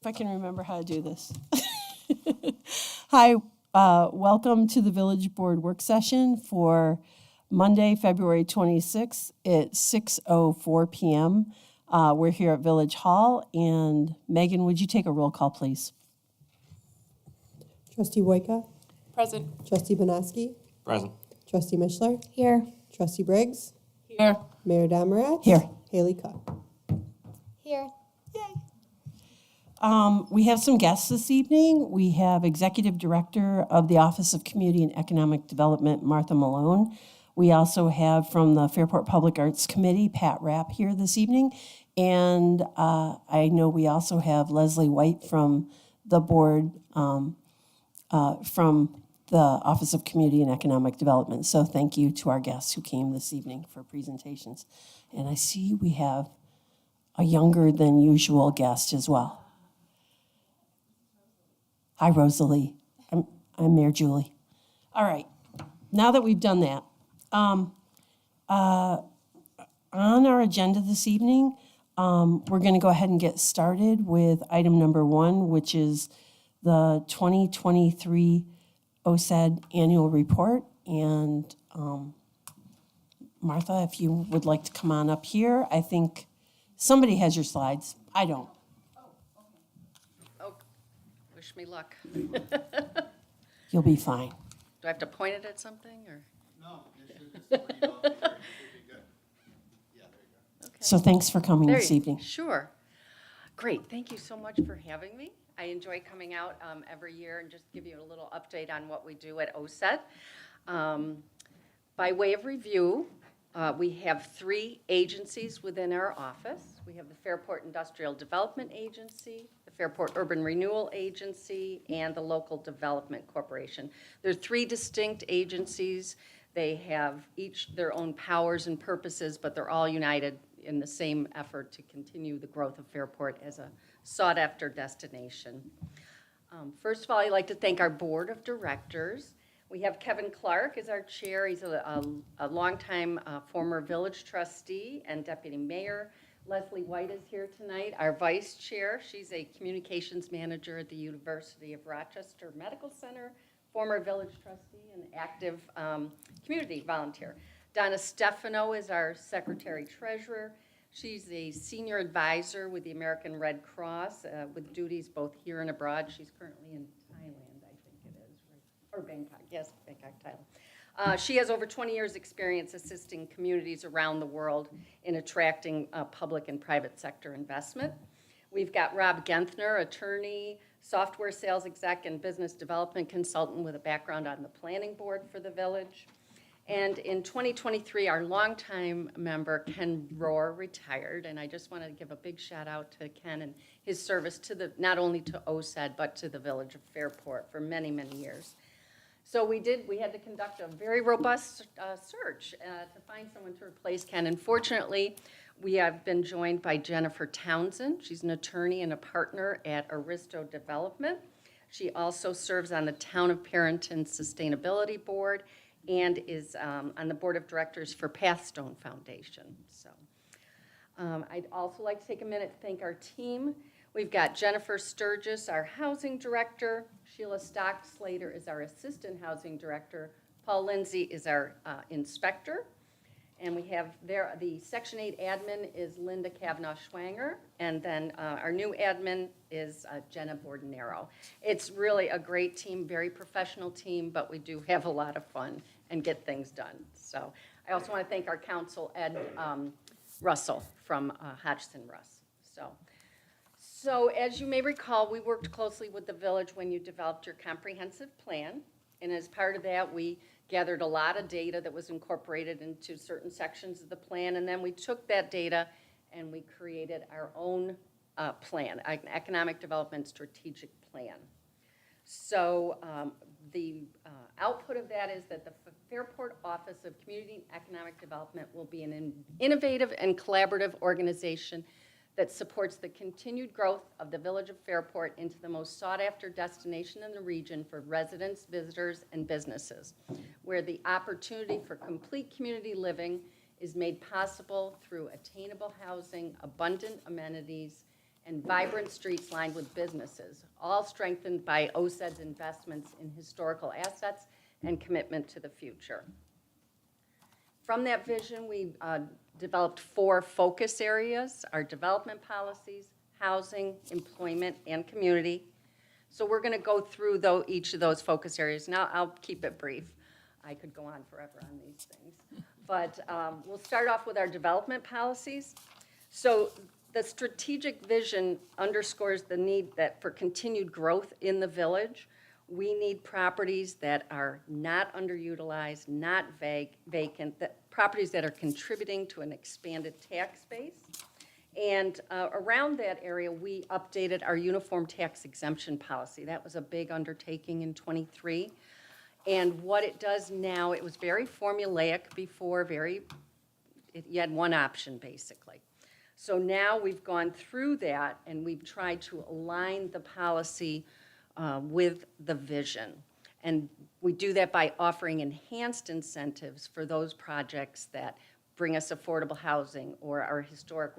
if I can remember how to do this. Hi, welcome to the Village Board Work Session for Monday, February 26th at 6:04 p.m. We're here at Village Hall, and Megan, would you take a roll call, please? Trustee Wojka? Present. Trustee Bonaski? Present. Trustee Mishler? Here. Trustee Briggs? Here. Mayor Damerat? Here. Haley Cook? Here. We have some guests this evening. We have Executive Director of the Office of Community and Economic Development, Martha Malone. We also have from the Fairport Public Arts Committee, Pat Rapp here this evening. And I know we also have Leslie White from the board, from the Office of Community and Economic Development. So thank you to our guests who came this evening for presentations. And I see we have a younger than usual guest as well. Hi, Rosalie. I'm Mayor Julie. All right, now that we've done that, on our agenda this evening, we're going to go ahead and get started with item number 1, which is the 2023 OSED annual report. And Martha, if you would like to come on up here, I think somebody has your slides. I don't. Oh, wish me luck. You'll be fine. Do I have to point it at something, or? No, you should just, you know, it should be good. Yeah, there you go. Okay. So thanks for coming There this you- evening. Sure. Great, thank you so much for having me. I enjoy coming out every year and just give you a little update on what we do at OSET. By way of review, we have 3 agencies within our office. We have the Fairport Industrial Development Agency, the Fairport Urban Renewal Agency, and the Local Development Corporation. There are 3 distinct agencies. They have each their own powers and purposes, but they're all united in the same effort to continue the growth of Fairport as a sought-after destination. First of all, I'd like to thank our board of directors. We have Kevin Clark as our chair. He's a longtime former village trustee and deputy mayor. Leslie White is here tonight, our vice chair. She's a communications manager at the University of Rochester Medical Center, former village trustee and active community volunteer. Donna Stefano is our secretary treasurer. She's a senior advisor with the American Red Cross with duties both here and abroad. She's currently in Thailand, I think it is, right? Or Bangkok, yes, Bangkok, Thailand. She has over 20 years' experience assisting communities around the world in attracting public and private sector investment. We've got Rob Genthner, attorney, software sales exec, and business development consultant with a background on the planning board for the village. And in 2023, our longtime member, Ken Rohr, retired, and I just wanted to give a big shout out to Ken and his service to not only to OSED, but to the village of Fairport for many, many years. So we had to conduct a very robust search to find someone to replace Ken. And fortunately, we have been joined by Jennifer Townsend. She's an attorney and a partner at Aristo Development. She also serves on the Town of Perrington Sustainability Board and is on the board of directors for Pathstone Foundation. So I'd also like to take a minute to thank our team. We've got Jennifer Sturgis, our housing director. Sheila Stock-Slater is our assistant housing director. Paul Lindsay is our inspector. And we have there, the Section 8 admin is Linda Kavanaugh-Schwanger. And then our new admin is Jenna Bordenero. It's really a great team, very professional team, but we do have a lot of fun and get things done. So I also want to thank our counsel, Ed Russell from Hodgson Russ. So as you may recall, we worked closely with the village when you developed your comprehensive plan. And as part of that, we gathered a lot of data that was incorporated into certain sections of the plan. And then we took that data and we created our own plan, an economic development strategic plan. So the output of that is that the Fairport Office of Community and Economic Development will be an innovative and collaborative organization that supports the continued growth of the village of Fairport into the most sought-after destination in the region for residents, visitors, and businesses, where the opportunity for complete community living is made possible through attainable housing, abundant amenities, and vibrant streets lined with businesses, all strengthened by OSED's investments in historical assets and commitment to the future. From that vision, we developed 4 focus areas: our development policies, housing, employment, and community. So we're going to go through each of those focus areas. Now, I'll keep it brief. I could go on forever on these things. But we'll start off with our development policies. So the strategic vision underscores the need that for continued growth in the village, we need properties that are not underutilized, not vacant, properties that are contributing to an expanded tax base. And around that area, we updated our uniform tax exemption policy. That was a big undertaking in '23. And what it does now, it was very formulaic before, you had one option, basically. So now we've gone through that, and we've tried to align the policy with the vision. And we do that by offering enhanced incentives for those projects that bring us affordable housing, or our historic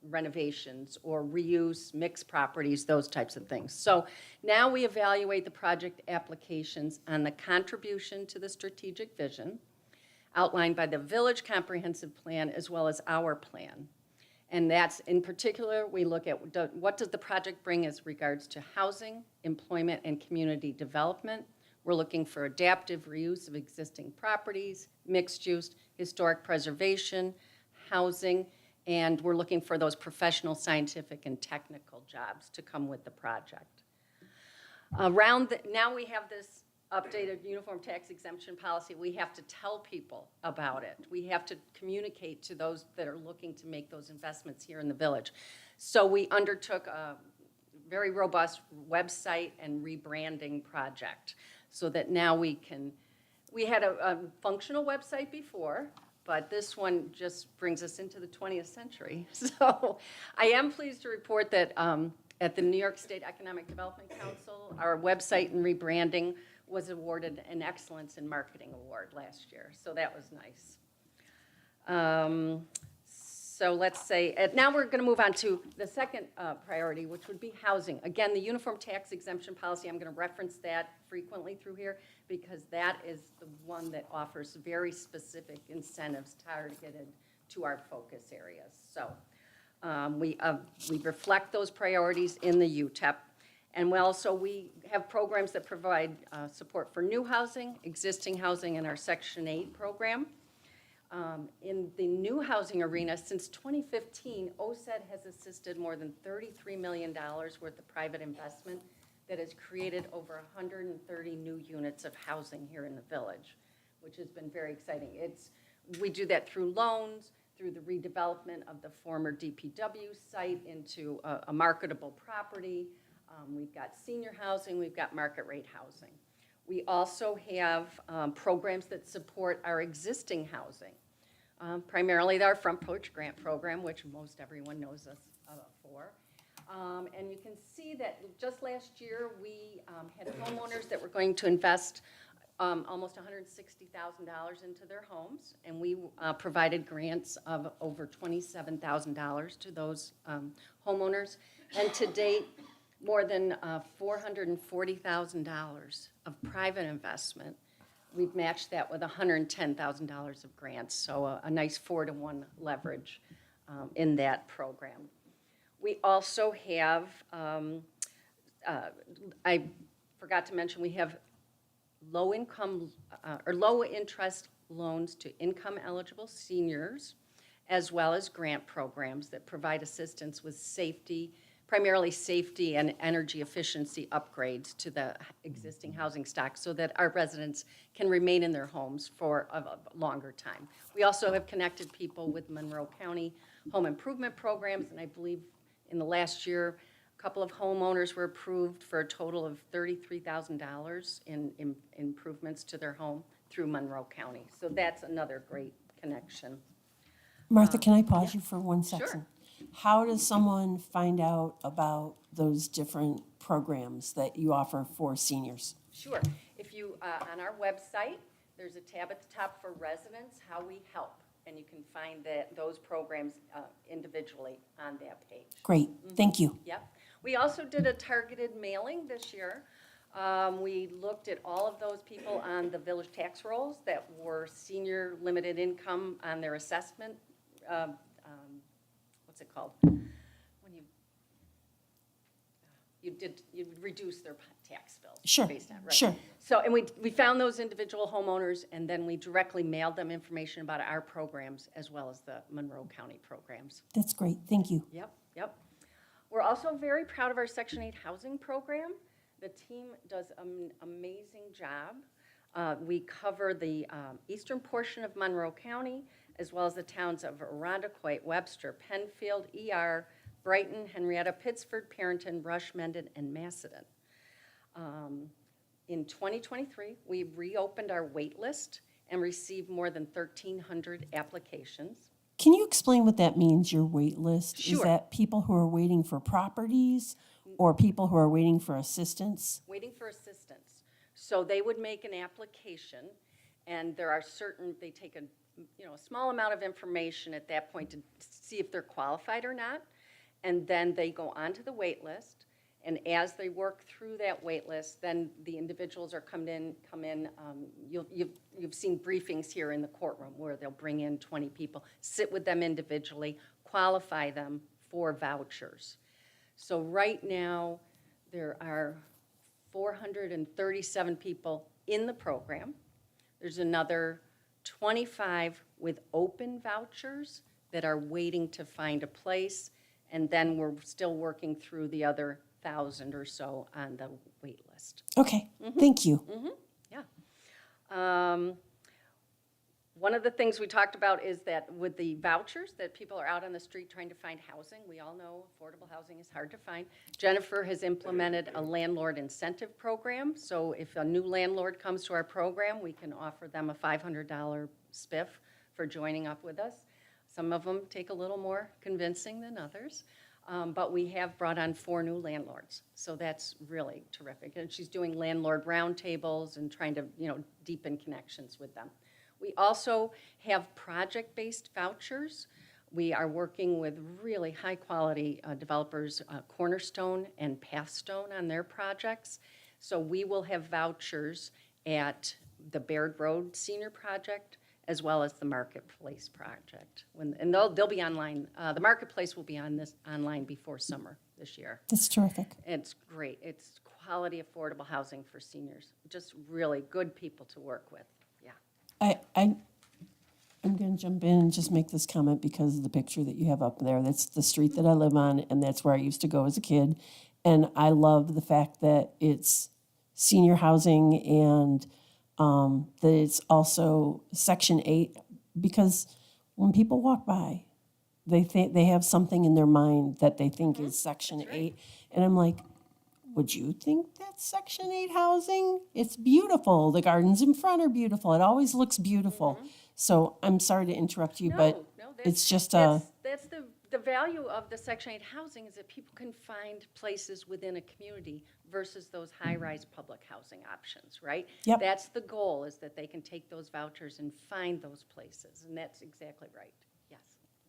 renovations, or reuse, mixed properties, those types of things. So now we evaluate the project applications on the contribution to the strategic vision outlined by the Village Comprehensive Plan as well as our plan. And that's, in particular, we look at what does the project bring as regards to housing, employment, and community development. We're looking for adaptive reuse of existing properties, mixed use, historic preservation, housing, and we're looking for those professional, scientific, and technical jobs to come with the project. Now we have this updated uniform tax exemption policy. We have to tell people about it. We have to communicate to those that are looking to make those investments here in the village. So we undertook a very robust website and rebranding project so that now we had a functional website before, but this one just brings us into the 20th century. So I am pleased to report that at the New York State Economic Development Council, our website and rebranding was awarded an Excellence in Marketing Award last year, so that was nice. So let's say, now we're going to move on to the second priority, which would be housing. Again, the uniform tax exemption policy, I'm going to reference that frequently through here because that is the one that offers very specific incentives targeted to our focus areas. So we reflect those priorities in the UTEP. And we have programs that provide support for new housing, existing housing, and our Section 8 program. In the new housing arena, since 2015, OSED has assisted more than $33 million worth of private investment that has created over 130 new units of housing here in the village, which has been very exciting. We do that through loans, through the redevelopment of the former DPW site into a marketable property. We've got senior housing, we've got market rate housing. We also have programs that support our existing housing, primarily our Front Porch Grant program, which most everyone knows us for. And you can see that just last year, we had homeowners that were going to invest almost $160,000 into their homes, and we provided grants of over $27,000 to those homeowners. And to date, more than $440,000 of private investment. We've matched that with $110,000 of grants, so a nice 4-to-1 leverage in that program. We also have, I forgot to mention, we have low interest loans to income eligible seniors, as well as grant programs that provide assistance with primarily safety and energy efficiency upgrades to the existing housing stock so that our residents can remain in their homes for a longer time. We also have connected people with Monroe County home improvement programs, and I believe in the last year, a couple of homeowners were approved for a total of $33,000 in improvements to their home through Monroe County. So that's another great connection. Martha, can I pause you for 1 second? Sure. How does someone find out about those different programs that you offer for seniors? Sure. If you, on our website, there's a tab at the top for residents, how we help. and you can find those programs individually on that page. Great, thank you. Yep. We also did a targeted mailing this year. We looked at all of those people on the village tax rolls that were senior limited income on their assessment, what's it called? When you reduce their tax bills. Sure, Based on, right? sure. So, and we found those individual homeowners, and then we directly mailed them information about our programs as well as the Monroe County programs. That's great, thank you. Yep, yep. We're also very proud of our Section 8 housing program. The team does an amazing job. We cover the eastern portion of Monroe County, as well as the towns of Irondequoit, Webster, Penfield, ER, Brighton, Henrietta, Pittsford, Perrington, Rush, Mendon, and Macedon. In 2023, we reopened our wait list and received more than 1,300 applications. Can you explain what that means, your wait list? Is Sure. that people who are waiting for properties or people who are waiting for assistance? Waiting for assistance. So they would make an application, and there are certain, they take a small amount of information at that point to see if they're qualified or not, and then they go onto the wait list, and as they work through that wait list, then the individuals are come in. You've seen briefings here in the courtroom where they'll bring in 20 people, sit with them individually, qualify them for vouchers. So right now, there are 437 people in the program. There's another 25 with open vouchers that are waiting to find a place, and then we're still working through the other 1,000 or so on the wait list. Okay, thank you. Yeah. One of the things we talked about is that with the vouchers, that people are out on the street trying to find housing. We all know affordable housing is hard to find. Jennifer has implemented a landlord incentive program. So if a new landlord comes to our program, we can offer them a $500 spiff for joining up with us. Some of them take a little more convincing than others. But we have brought on 4 new landlords. So that's really terrific. And she's doing landlord roundtables and trying to, deepen connections with them. We also have project-based vouchers. We are working with really high-quality developers, Cornerstone and Pathstone, on their projects. So we will have vouchers at the Baird Road Senior Project, as well as the Marketplace project. And they'll be online. The Marketplace will be online before summer this year. That's terrific. It's great. It's quality, affordable housing for seniors. Just really good people to work with. Yeah. I'm going to jump in and just make this comment because of the picture that you have up there. That's the street that I live on, and that's where I used to go as a kid. And I love the fact that it's senior housing and that it's also Section 8, because when people walk by, they think they have something in their mind that they think is Section 8. And I'm like, would you think that's Section 8 housing? It's beautiful. The gardens in front are beautiful. It always looks beautiful. So I'm sorry to interrupt you, but it's just That's the value of the Section 8 housing, is that people can find places within a community versus those high-rise public housing options, right? Yep. That's the goal, is that they can take those vouchers and find those places, and that's exactly right. Yes,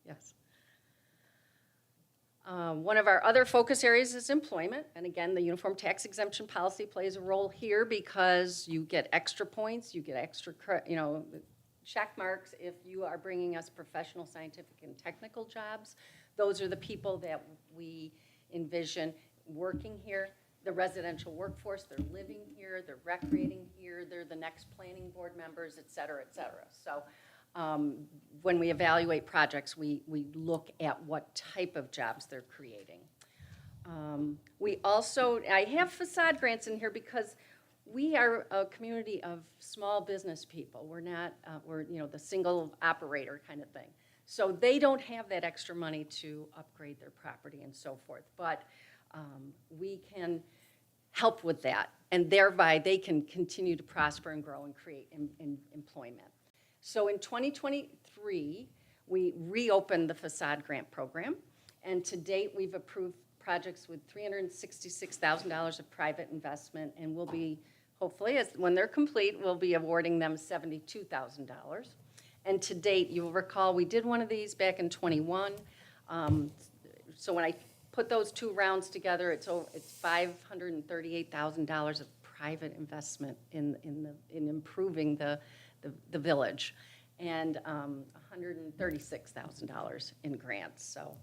yes. One of our other focus areas is employment, and again, the uniform tax exemption policy plays a role here because you get extra points, you get extra, check marks if you are bringing us professional, scientific, and technical jobs. Those are the people that we envision working here. The residential workforce, they're living here, they're recreating here, they're the next planning board members, et cetera, et cetera. So when we evaluate projects, we look at what type of jobs they're creating. I have facade grants in here because we are a community of small business people. We're not, we're the single operator kind of thing. So they don't have that extra money to upgrade their property and so forth. But we can help with that, and thereby they can continue to prosper and grow and create employment. So in 2023, we reopened the facade grant program, and to date, we've approved projects with $366,000 of private investment, and we'll be, hopefully, when they're complete, we'll be awarding them $72,000. And to date, you'll recall, we did one of these back in '21. So when I put those two rounds together, it's $538,000 of private investment in improving the village, and $136,000 in grants, so.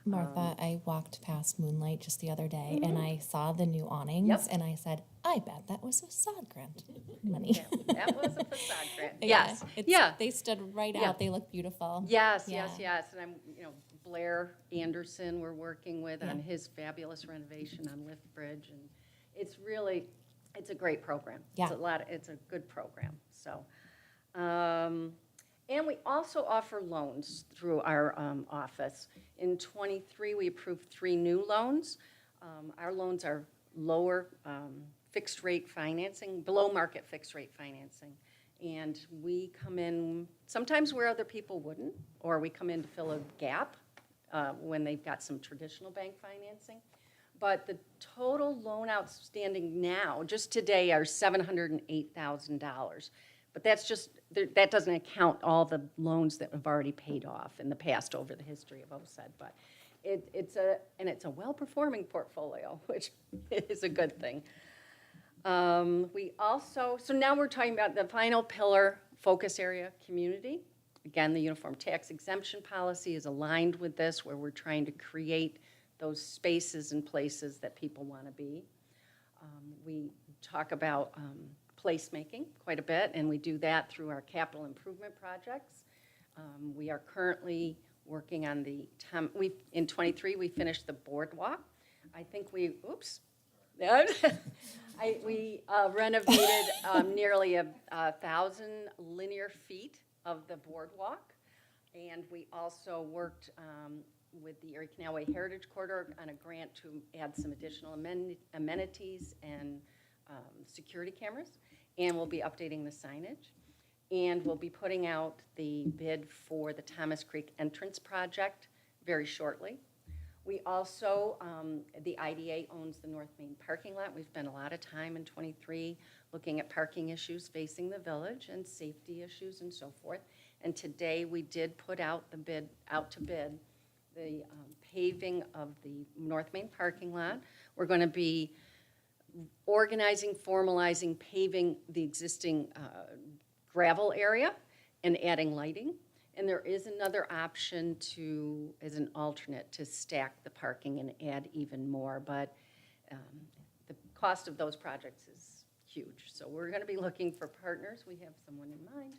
Martha, I walked past Moonlight just the other day and I saw the new awnings Yep. and I said, I bet that was facade grant money. That was a facade grant, Yeah, yes, it's- yeah. They stood right Yeah. out. They look beautiful. Yes, Yeah. yes, and I'm, Blair Anderson, we're working with on Yeah. his fabulous renovation on Lift Bridge, and it's really, it's a great program. Yeah. It's a good program, so. And we also offer loans through our office. In '23, we approved 3 new loans. Our loans are lower fixed-rate financing, below-market fixed-rate financing. And we come in sometimes where other people wouldn't, or we come in to fill a gap when they've got some traditional bank financing. But the total loan outstanding now, just today, are $708,000. But that's just, that doesn't account all the loans that have already paid off in the past over the history of OSED. But it's a well-performing portfolio, which is a good thing. We also, so now we're talking about the final pillar, focus area, community. Again, the uniform tax exemption policy is aligned with this, where we're trying to create those spaces and places that people want to be. We talk about placemaking quite a bit, and we do that through our capital improvement projects. We are currently working on in '23, we finished the boardwalk. I think we renovated nearly 1,000 linear feet of the boardwalk. And we also worked with the Erie Canalway Heritage Corridor on a grant to add some additional amenities and security cameras. And we'll be updating the signage. And we'll be putting out the bid for the Thomas Creek Entrance Project very shortly. We also, the IDA owns the North Main parking lot. We've spent a lot of time in '23 looking at parking issues facing the village and safety issues and so forth. And today we did put out to bid the paving of the North Main parking lot. We're going to be organizing, formalizing, paving the existing gravel area and adding lighting. And there is another option as an alternate, to stack the parking and add even more. But the cost of those projects is huge. So we're going to be looking for partners. We have someone in mind.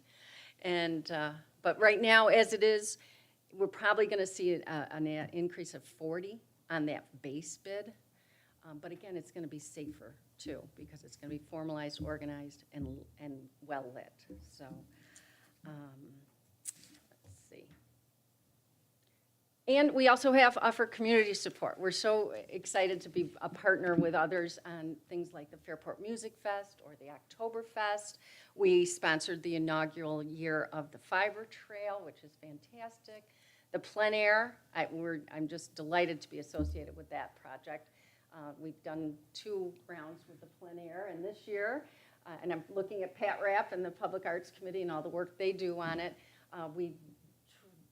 And but right now, as it is, we're probably going to see an increase of 40 on that base bid. But again, it's going to be safer too, because it's going to be formalized, organized, and well lit. So let's see. And we also offer community support. We're so excited to be a partner with others on things like the Fairport Music Fest or the Oktoberfest. We sponsored the inaugural year of the Fiber Trail, which is fantastic. The plein air, I'm just delighted to be associated with that project. We've done 2 rounds with the plein air, and this year, and I'm looking at Pat Rapp and the Public Arts Committee and all the work they do on it, we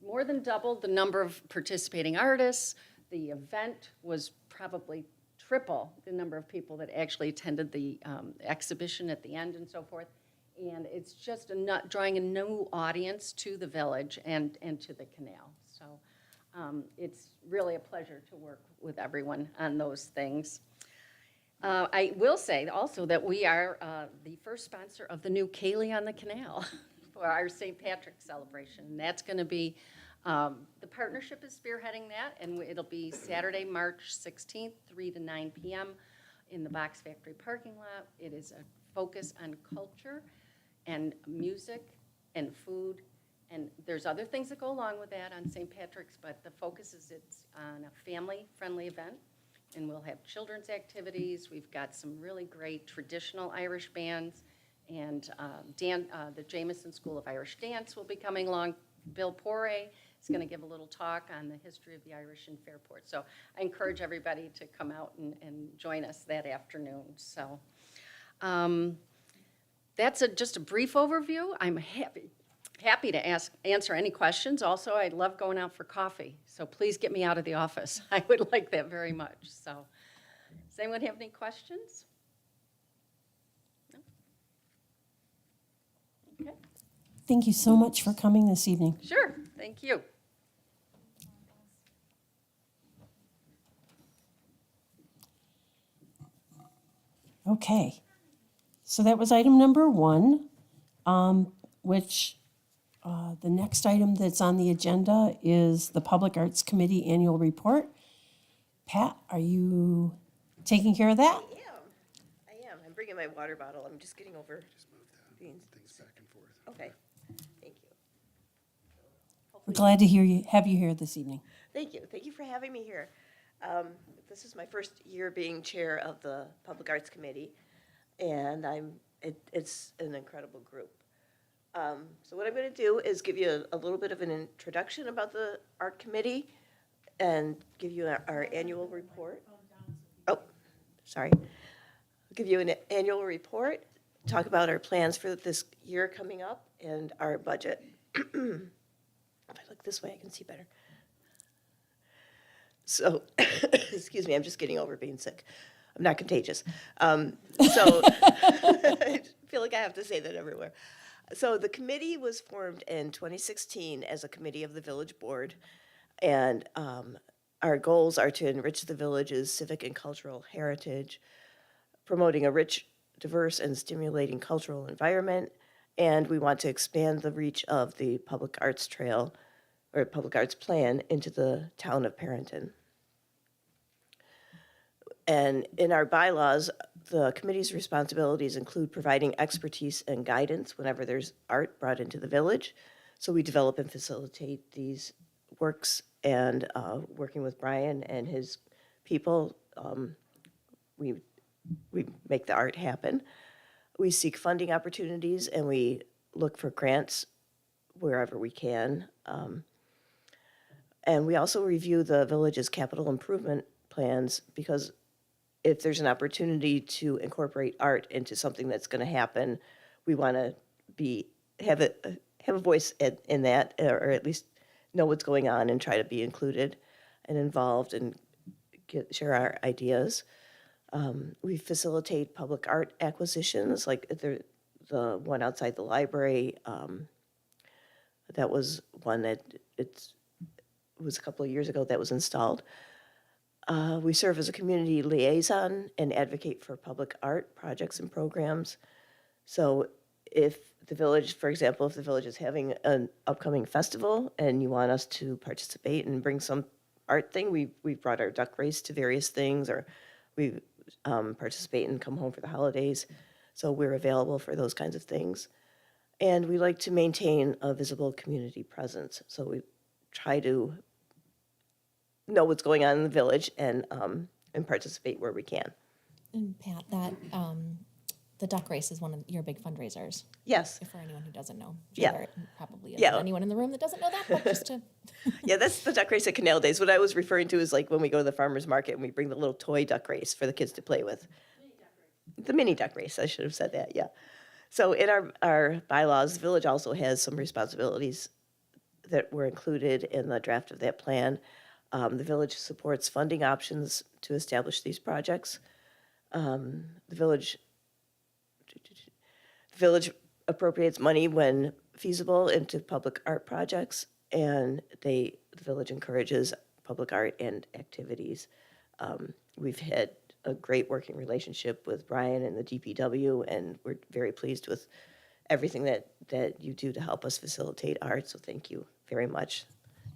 more than doubled the number of participating artists. The event was probably triple the number of people that actually attended the exhibition at the end and so forth. And it's just drawing a new audience to the village and to the canal. So it's really a pleasure to work with everyone on those things. I will say also that we are the first sponsor of the new Kaylee on the Canal for our St. Patrick's celebration. And that's going to be, the partnership is spearheading that, and it'll be Saturday, March 16th, 3 to 9 p.m. in the Box Factory parking lot. It is a focus on culture and music and food. And there's other things that go along with that on St. Patrick's, but the focus is it's on a family-friendly event. And we'll have children's activities. We've got some really great traditional Irish bands. And the Jameson School of Irish Dance will be coming along. Bill Poray is going to give a little talk on the history of the Irish in Fairport. So I encourage everybody to come out and join us that afternoon. So that's just a brief overview. I'm happy to answer any questions. Also, I love going out for coffee, so please get me out of the office. I would like that very much, so. Does anyone have any questions? No? Okay, Thank you so much for coming this evening. sure, thank you. Okay, so that was item number 1, which the next item that's on the agenda is the Public Arts Committee Annual Report. Pat, are you taking care of that? I am. I'm bringing my water bottle. I'm just getting over being. Things back and forth. Okay, thank you. We're glad to have you here this evening. Thank you. Thank you for having me here. This is my first year being chair of the Public Arts Committee, and it's an incredible group. So what I'm going to do is give you a little bit of an introduction about the Art Committee and give you our annual report. Oh, sorry. I'll give you an annual report, talk about our plans for this year coming up, and our budget. If I look this way, I can see better. So, excuse me, I'm just getting over being sick. I'm not contagious. I feel like I have to say that everywhere. So the committee was formed in 2016 as a committee of the village board. And our goals are to enrich the village's civic and cultural heritage, promoting a rich, diverse, and stimulating cultural environment. And we want to expand the reach of the Public Arts Trail or Public Arts Plan into the town of Perrington. And in our bylaws, the committee's responsibilities include providing expertise and guidance whenever there's art brought into the village. So we develop and facilitate these works, and working with Brian and his people, we make the art happen. We seek funding opportunities, and we look for grants wherever we can. And we also review the village's capital improvement plans, because if there's an opportunity to incorporate art into something that's going to happen, we want to have a voice in that, or at least know what's going on and try to be included and involved and share our ideas. We facilitate public art acquisitions, like the one outside the library. That was one that it was a couple of years ago that was installed. We serve as a community liaison and advocate for public art projects and programs. So if the village, for example, if the village is having an upcoming festival and you want us to participate and bring some art thing, we've brought our duck race to various things, or we participate and come home for the holidays. So we're available for those kinds of things. And we like to maintain a visible community presence. So we try to know what's going on in the village and participate where we can. And Pat, that the duck race is one of your big fundraisers. Yes. For anyone who doesn't know, Yeah. There probably isn't Yeah. anyone in the room that doesn't know that, but just to Yeah, that's the duck race at Canal Days. What I was referring to is like when we go to the farmer's market and we bring the little toy duck race for the kids to play with. The mini duck race, I should have said that, yeah. So in our bylaws, the village also has some responsibilities that were included in the draft of that plan. The village supports funding options to establish these projects. The village appropriates money when feasible into public art projects, and the village encourages public art and activities. We've had a great working relationship with Brian and the DPW, and we're very pleased with everything that you do to help us facilitate art. So thank you very much,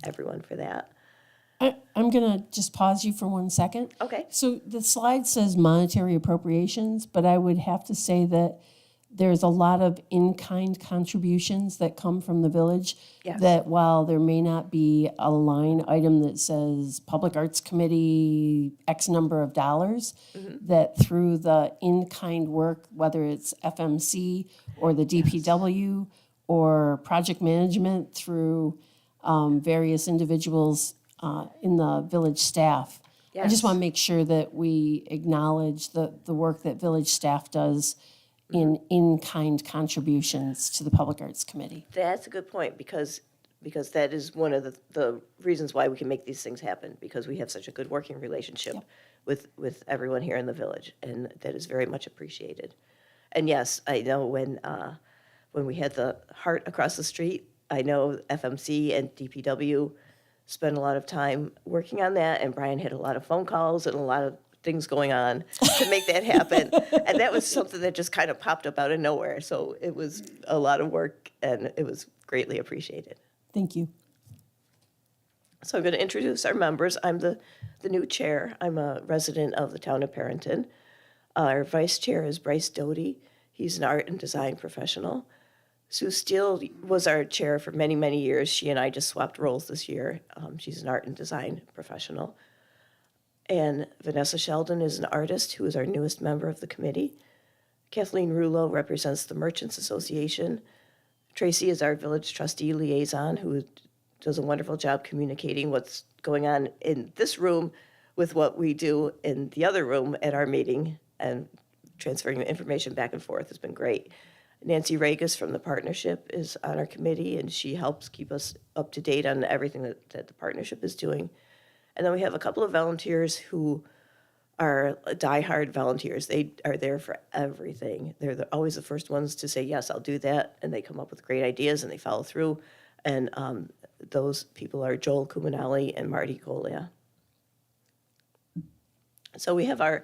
everyone, for that. I'm going to just pause you for 1 second. Okay. So the slide says monetary appropriations, but I would have to say that there's a lot of in-kind contributions that come from the village. Yes. That while there may not be a line item that says Public Arts Committee X number of dollars, that through the in-kind work, whether it's FMC or the DPW or project management through various individuals in the village staff. I Yes. just want to make sure that we acknowledge the work that village staff does in in-kind contributions to the Public Arts Committee. That's a good point, because that is one of the reasons why we can make these things happen, because we have such a good working relationship with everyone here in the village, and that is very much appreciated. And yes, I know when we had the Heart across the street, I know FMC and DPW spent a lot of time working on that, and Brian had a lot of phone calls and a lot of things going on to make that happen. And that was something that just kind of popped up out of nowhere. So it was a lot of work, and it was greatly appreciated. Thank you. So I'm going to introduce our members. I'm the new chair. I'm a resident of the town of Perrington. Our vice chair is Bryce Doty. He's an art and design professional. Sue Steele was our chair for many, many years. She and I just swapped roles this year. She's an art and design professional. And Vanessa Sheldon is an artist who is our newest member of the committee. Kathleen Rulo represents the Merchants Association. Tracy is our village trustee liaison, who does a wonderful job communicating what's going on in this room with what we do in the other room at our meeting, and transferring the information back and forth has been great. Nancy Regas from the partnership is on our committee, and she helps keep us up to date on everything that the partnership is doing. And then we have a couple of volunteers who are diehard volunteers. They are there for everything. They're always the first ones to say, yes, I'll do that. And they come up with great ideas and they follow through. And those people are Joel Kumanali and Marty Golia. So we have our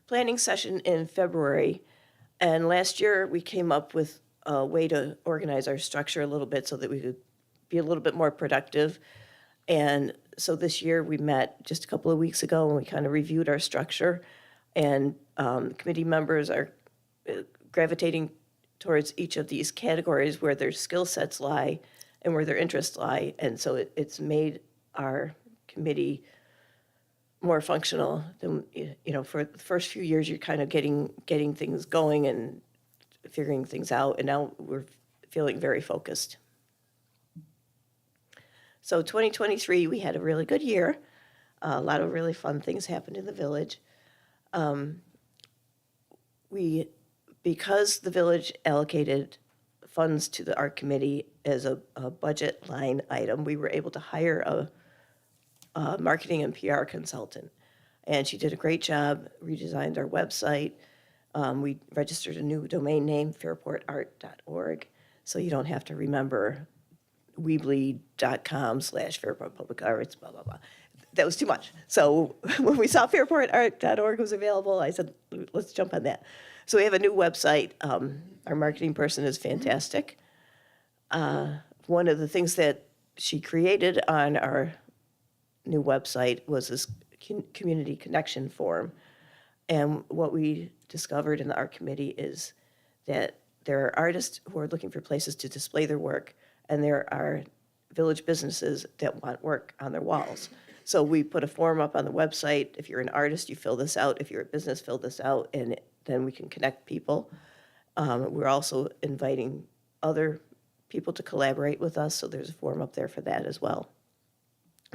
planning session in February. And last year we came up with a way to organize our structure a little bit so that we could be a little bit more productive. And so this year we met just a couple of weeks ago and we kind of reviewed our structure. And committee members are gravitating towards each of these categories where their skill sets lie and where their interests lie. And so it's made our committee more functional than, for the first few years, you're kind of getting things going and figuring things out. And now we're feeling very focused. So 2023, we had a really good year. A lot of really fun things happened in the village. Because the village allocated funds to the art committee as a budget line item, we were able to hire a marketing and PR consultant. And she did a great job, redesigned our website. We registered a new domain name, fairportart.org, so you don't have to remember weebly.com/Fairport Public Arts, blah, blah, blah. That was too much. So when we saw fairportart.org was available, I said, let's jump on that. So we have a new website. Our marketing person is fantastic. One of the things that she created on our new website was this community connection form. And what we discovered in the art committee is that there are artists who are looking for places to display their work, and there are village businesses that want work on their walls. So we put a form up on the website. If you're an artist, you fill this out. If you're a business, fill this out, and then we can connect people. We're also inviting other people to collaborate with us, so there's a form up there for that as well.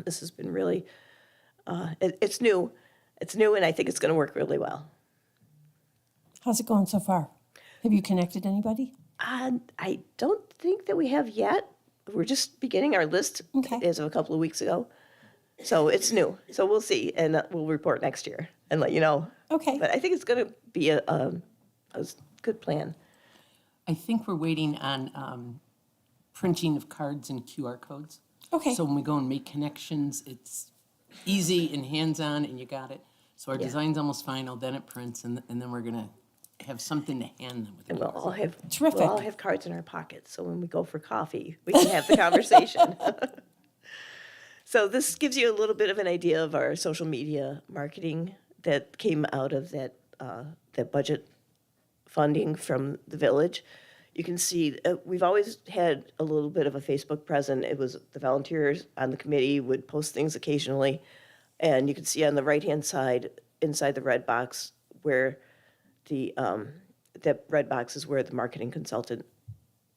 This has been really, it's new. It's new, and I think it's going to work really well. How's it going so far? Have you connected anybody? I don't think that we have yet. We're just beginning our list as of a couple of weeks ago. So it's new. So we'll see, and we'll report next year and let you know. Okay. But I think it's going to be a good plan. I think we're waiting on printing of cards and QR codes. Okay. So when we go and make connections, it's easy and hands-on, and you got it. So our design's almost final, then it prints, and then we're going to have something to hand them with the And we'll QR all have Terrific. We'll all have cards in our pockets, so when we go for coffee, we can have the conversation. So this gives you a little bit of an idea of our social media marketing that came out of that budget funding from the village. You can see we've always had a little bit of a Facebook presence. It was the volunteers on the committee would post things occasionally, and you can see on the right-hand side inside the red box where that red box is where the marketing consultant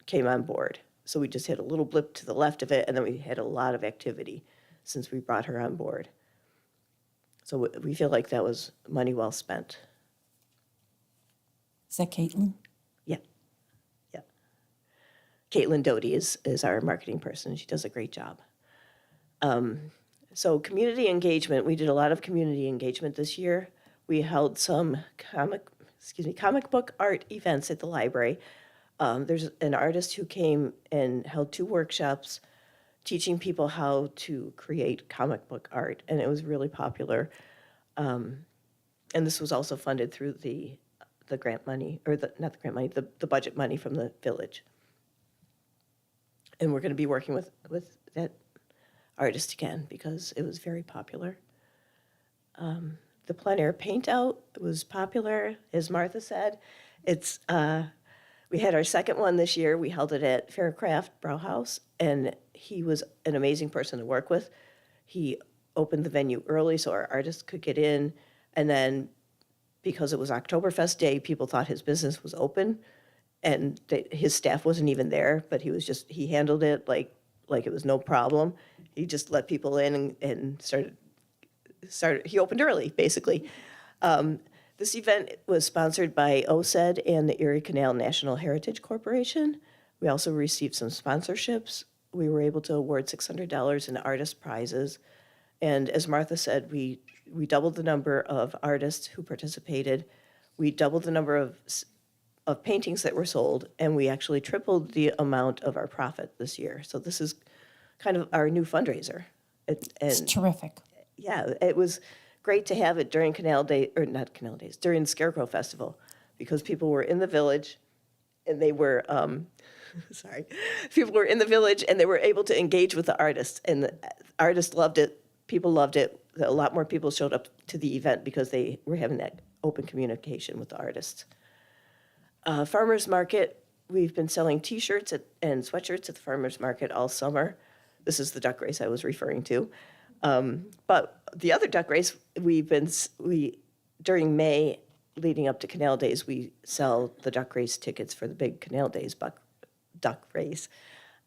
came on board. So we just had a little blip to the left of it, and then we had a lot of activity since we brought her on board. So we feel like that was money well spent. Is that Caitlin? Caitlin Doty is our marketing person. She does a great job. So community engagement, we did a lot of community engagement this year. We held some comic book art events at the library. There's an artist who came and held 2 workshops teaching people how to create comic book art, and it was really popular. And this was also funded through the grant money, or not the grant money, the budget money from the village. And we're going to be working with that artist again because it was very popular. The plein air paint out was popular, as Martha said. We had our second one this year. We held it at Faircraft Brauhaus, and he was an amazing person to work with. He opened the venue early so our artists could get in, and then because it was Oktoberfest Day, people thought his business was open, and his staff wasn't even there, but he handled it like it was no problem. He just let people in and started, he opened early, basically. This event was sponsored by OSED and the Erie Canal National Heritage Corporation. We also received some sponsorships. We were able to award $600 in artist prizes. And as Martha said, we doubled the number of artists who participated. We doubled the number of paintings that were sold, and we actually tripled the amount of our profit this year. So this is kind of our new fundraiser. It's terrific. Yeah, it was great to have it during during Scarecrow Festival, because people were in the village, and they were, people were in the village, and they were able to engage with the artists, and the artists loved it, people loved it. A lot more people showed up to the event because they were having that open communication with the artists. Farmers Market, we've been selling T-shirts and sweatshirts at the Farmers Market all summer. This is the duck race I was referring to. But the other duck race, during May, leading up to Canal Days, we sell the duck race tickets for the big Canal Days duck race.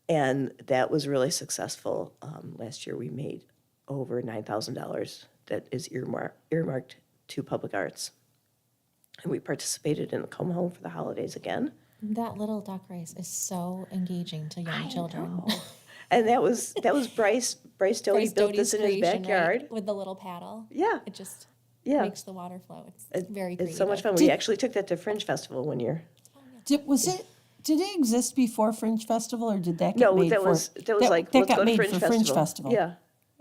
And that was really successful. Last year, we made over $9,000 that is earmarked to public arts. And we participated in the Come Home for the Holidays again. That little duck race is so engaging to young children. And that was Bryce Doty built this in his creation, backyard. right? With the little paddle. Yeah. It just Yeah. makes the water flow. It's very creative. It's so much fun. We actually took that to Fringe Festival one year. Did it exist before Fringe Festival, or did that get No, made that for? was like, that let's got go to made Fringe for Festival. Fringe Festival.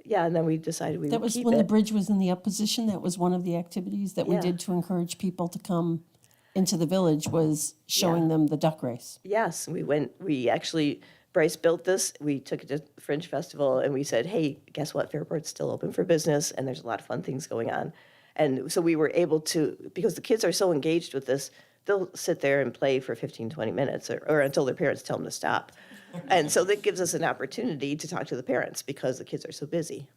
Yeah, and then we decided we That would was keep when the it. bridge was in the opposition. That was one of the activities that we Yeah. did to encourage people to come into the village, was showing them the duck race. Yes, Bryce built this, we took it to Fringe Festival, and we said, hey, guess what, Fairport's still open for business, and there's a lot of fun things going on. And so we were able to, because the kids are so engaged with this, they'll sit there and play for 15, 20 minutes, or until their parents tell them to stop. And so that gives us an opportunity to talk to the parents, because the kids are so busy.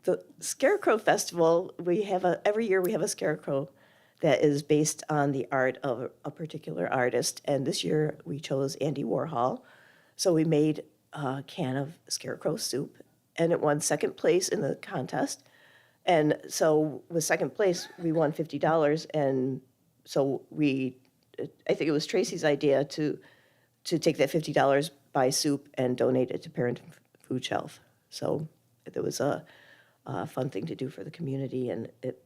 The Scarecrow Festival, every year we have a scarecrow that is based on the art of a particular artist. And this year we chose Andy Warhol. So we made a can of scarecrow soup, and it won second place in the contest. And so with second place, we won $50. And so I think it was Tracy's idea to take that $50, buy soup, and donate it to Parent Food Shelf. So it was a fun thing to do for the community, and it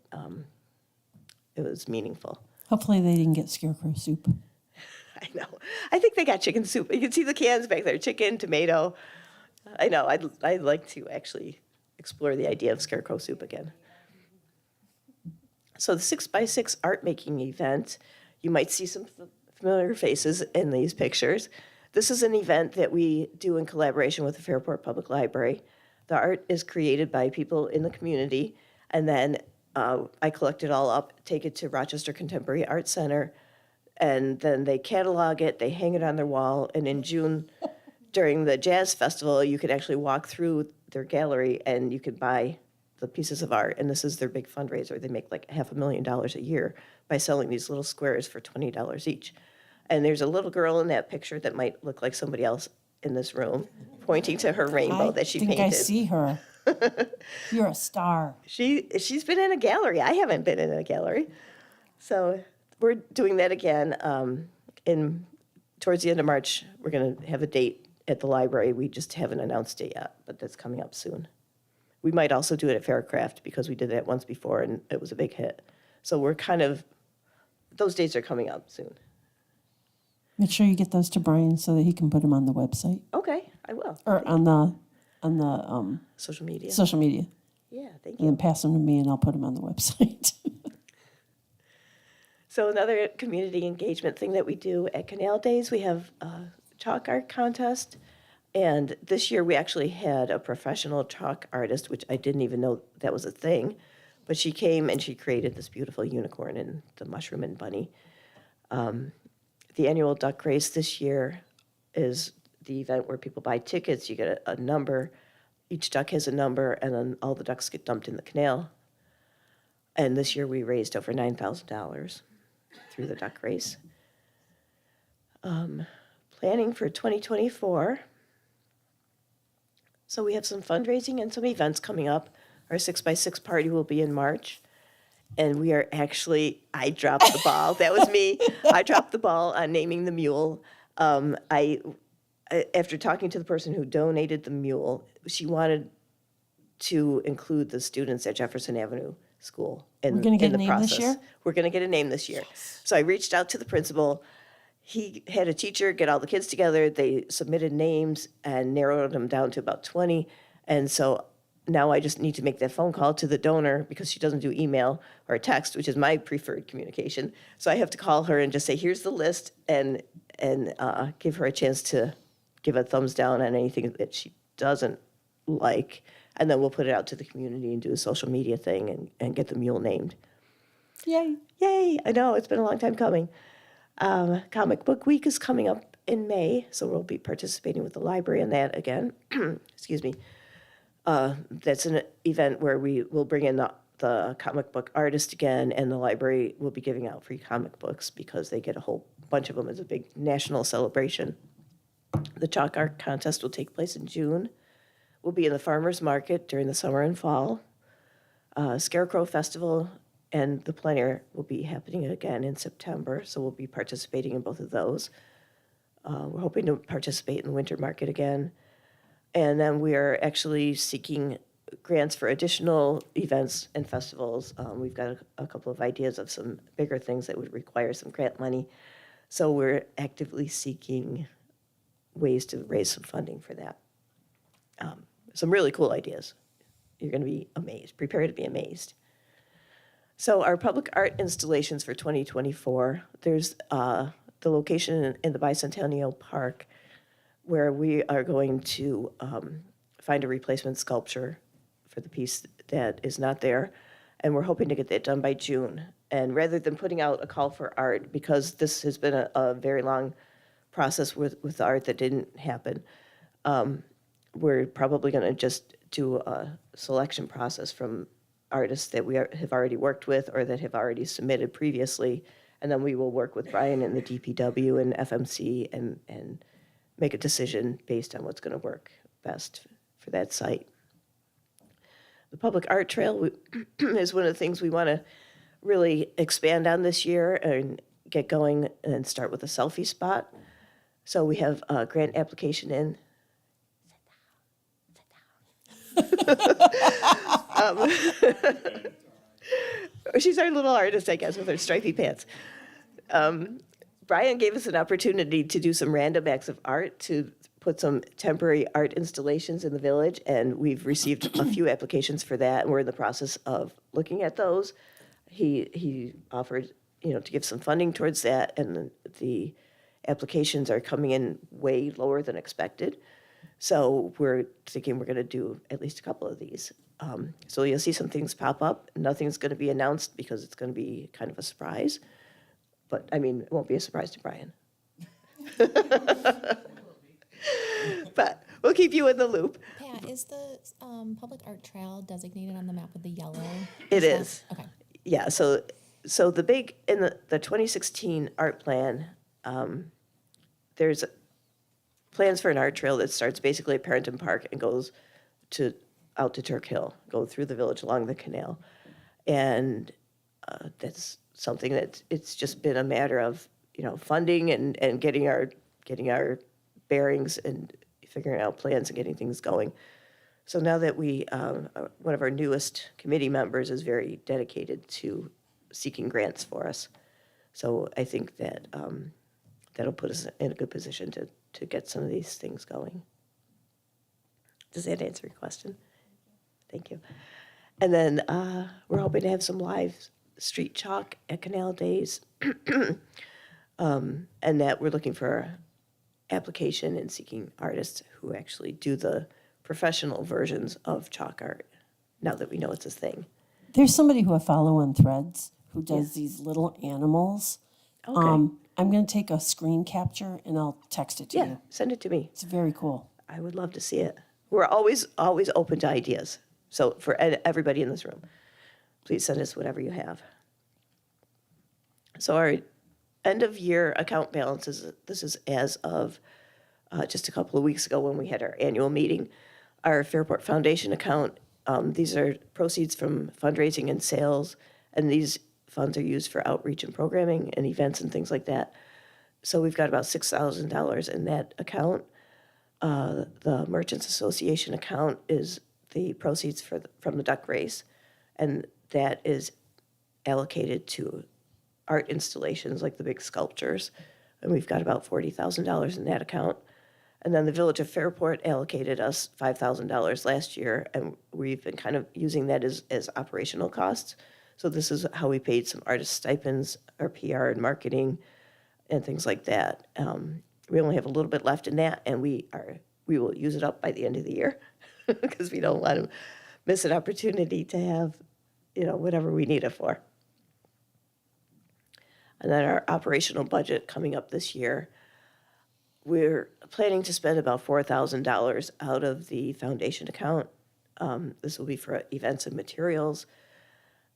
was meaningful. Hopefully they didn't get scarecrow soup. I know. I think they got chicken soup. You can see the cans back there, chicken, tomato. I know. I'd like to actually explore the idea of scarecrow soup again. So the 6x6 art making event, you might see some familiar faces in these pictures. This is an event that we do in collaboration with the Fairport Public Library. The art is created by people in the community, and then I collect it all up, take it to Rochester Contemporary Art Center, and then they catalog it, they hang it on their wall, and in June, during the Jazz Festival, you could actually walk through their gallery and you could buy the pieces of art, and this is their big fundraiser. They make like $500,000 a year by selling these little squares for $20 each. And there's a little girl in that picture that might look like somebody else in this room, pointing to her rainbow that she painted. I think I see her. You're a star. She's been in a gallery. I haven't been in a gallery. So we're doing that again in towards the end of March, we're going to have a date at the library. We just haven't announced it yet, but that's coming up soon. We might also do it at Faircraft because we did that once before and it was a big hit. So we're kind of, those dates are coming up soon. Make sure you get those to Brian so that he can put them on the website Okay, I will. or on the Social media. social media, Yeah, thank and then you. pass them to me, and I'll put them on the website. So another community engagement thing that we do at Canal Days, we have a chalk art contest. And this year, we actually had a professional chalk artist, which I didn't even know that was a thing. But she came and she created this beautiful unicorn and the mushroom and bunny. The annual duck race this year is the event where people buy tickets. You get a number. Each duck has a number, and then all the ducks get dumped in the canal. And this year, we raised over $9,000 through the duck race. Planning for 2024. So we have some fundraising and some events coming up. Our 6x6 party will be in March. And we are actually, I dropped the ball. That was me. I dropped the ball on naming the mule. After talking to the person who donated the mule, she wanted to include the students at Jefferson Avenue School in, We're gonna get in a the name this process. year? We're going to get a name this year. So I reached out to the principal. He had a teacher get all the kids together. They submitted names and narrowed them down to about 20. And so now I just need to make that phone call to the donor because she doesn't do email or text, which is my preferred communication. So I have to call her and just say, here's the list, and give her a chance to give a thumbs down on anything that she doesn't like. And then we'll put it out to the community and do a social media thing and get the mule named. Yay. Yay, I know, it's been a long time coming. Comic Book Week is coming up in May, so we'll be participating with the library in that again. Excuse me. That's an event where we will bring in the comic book artist again, and the library will be giving out free comic books because they get a whole bunch of them as a big national celebration. The chalk art contest will take place in June. We'll be in the farmer's market during the summer and fall. Scarecrow Festival and the plein air will be happening again in September, so we'll be participating in both of those. We're hoping to participate in the winter market again. And then we are actually seeking grants for additional events and festivals. We've got a couple of ideas of some bigger things that would require some grant money. So we're actively seeking ways to raise some funding for that. Some really cool ideas. You're going to be amazed. Prepare to be amazed. So our public art installations for 2024, there's the location in the Bicentennial Park where we are going to find a replacement sculpture for the piece that is not there. And we're hoping to get that done by June. And rather than putting out a call for art, because this has been a very long process with the art that didn't happen, we're probably going to just do a selection process from artists that we have already worked with or that have already submitted previously. And then we will work with Brian and the DPW and FMC and make a decision based on what's going to work best for that site. The public art trail is one of the things we want to really expand on this year and get going and start with a selfie spot. So we have a grant application in. She's our little artist, I guess, with her stripy pants. Brian gave us an opportunity to do some random acts of art, to put some temporary art installations in the village, and we've received a few applications for that, and we're in the process of looking at those. He offered, to give some funding towards that, and the applications are coming in way lower than expected. So we're thinking we're going to do at least a couple of these. So you'll see some things pop up. Nothing's going to be announced because it's going to be kind of a surprise. But, it won't be a surprise to Brian. But we'll keep you in the loop. Pat, is the public art trail designated on the map with the yellow? It stuff? is. Okay. Yeah, so the big, in the 2016 art plan, there's plans for an art trail that starts basically at Parenton Park and goes out to Turk Hill, go through the village along the canal. And that's something that it's just been a matter of, funding and getting our getting our bearings and figuring out plans and getting things going. So now that one of our newest committee members is very dedicated to seeking grants for us. So I think that that'll put us in a good position to get some of these things going. Does that answer your question? Thank you. And then we're hoping to have some live street chalk at Canal Days. And that we're looking for application and seeking artists who actually do the professional versions of chalk art, now that we know it's a thing. There's somebody who I follow on Threads who does these little animals. Okay. I'm going to take a screen capture and I'll text it to Yeah, you. send it to me. It's very cool. I would love to see it. We're always open to ideas. So for everybody in this room, please send us whatever you have. So our end of year account balances, this is as of just a couple of weeks ago when we had our annual meeting. Our Fairport Foundation account, these are proceeds from fundraising and sales, and these funds are used for outreach and programming and events and things like that. So we've got about $6,000 in that account. The Merchants Association account is the proceeds from the duck race, and that is allocated to art installations like the big sculptures, and we've got about $40,000 in that account. And then the Village of Fairport allocated us $5,000 last year, and we've been kind of using that as operational costs. So this is how we paid some artist stipends, our PR and marketing, and things like that. We only have a little bit left in that, and we will use it up by the end of the year because we don't want to miss an opportunity to have, whatever we need it for. And then our operational budget coming up this year, we're planning to spend about $4,000 out of the foundation account. This will be for events and materials.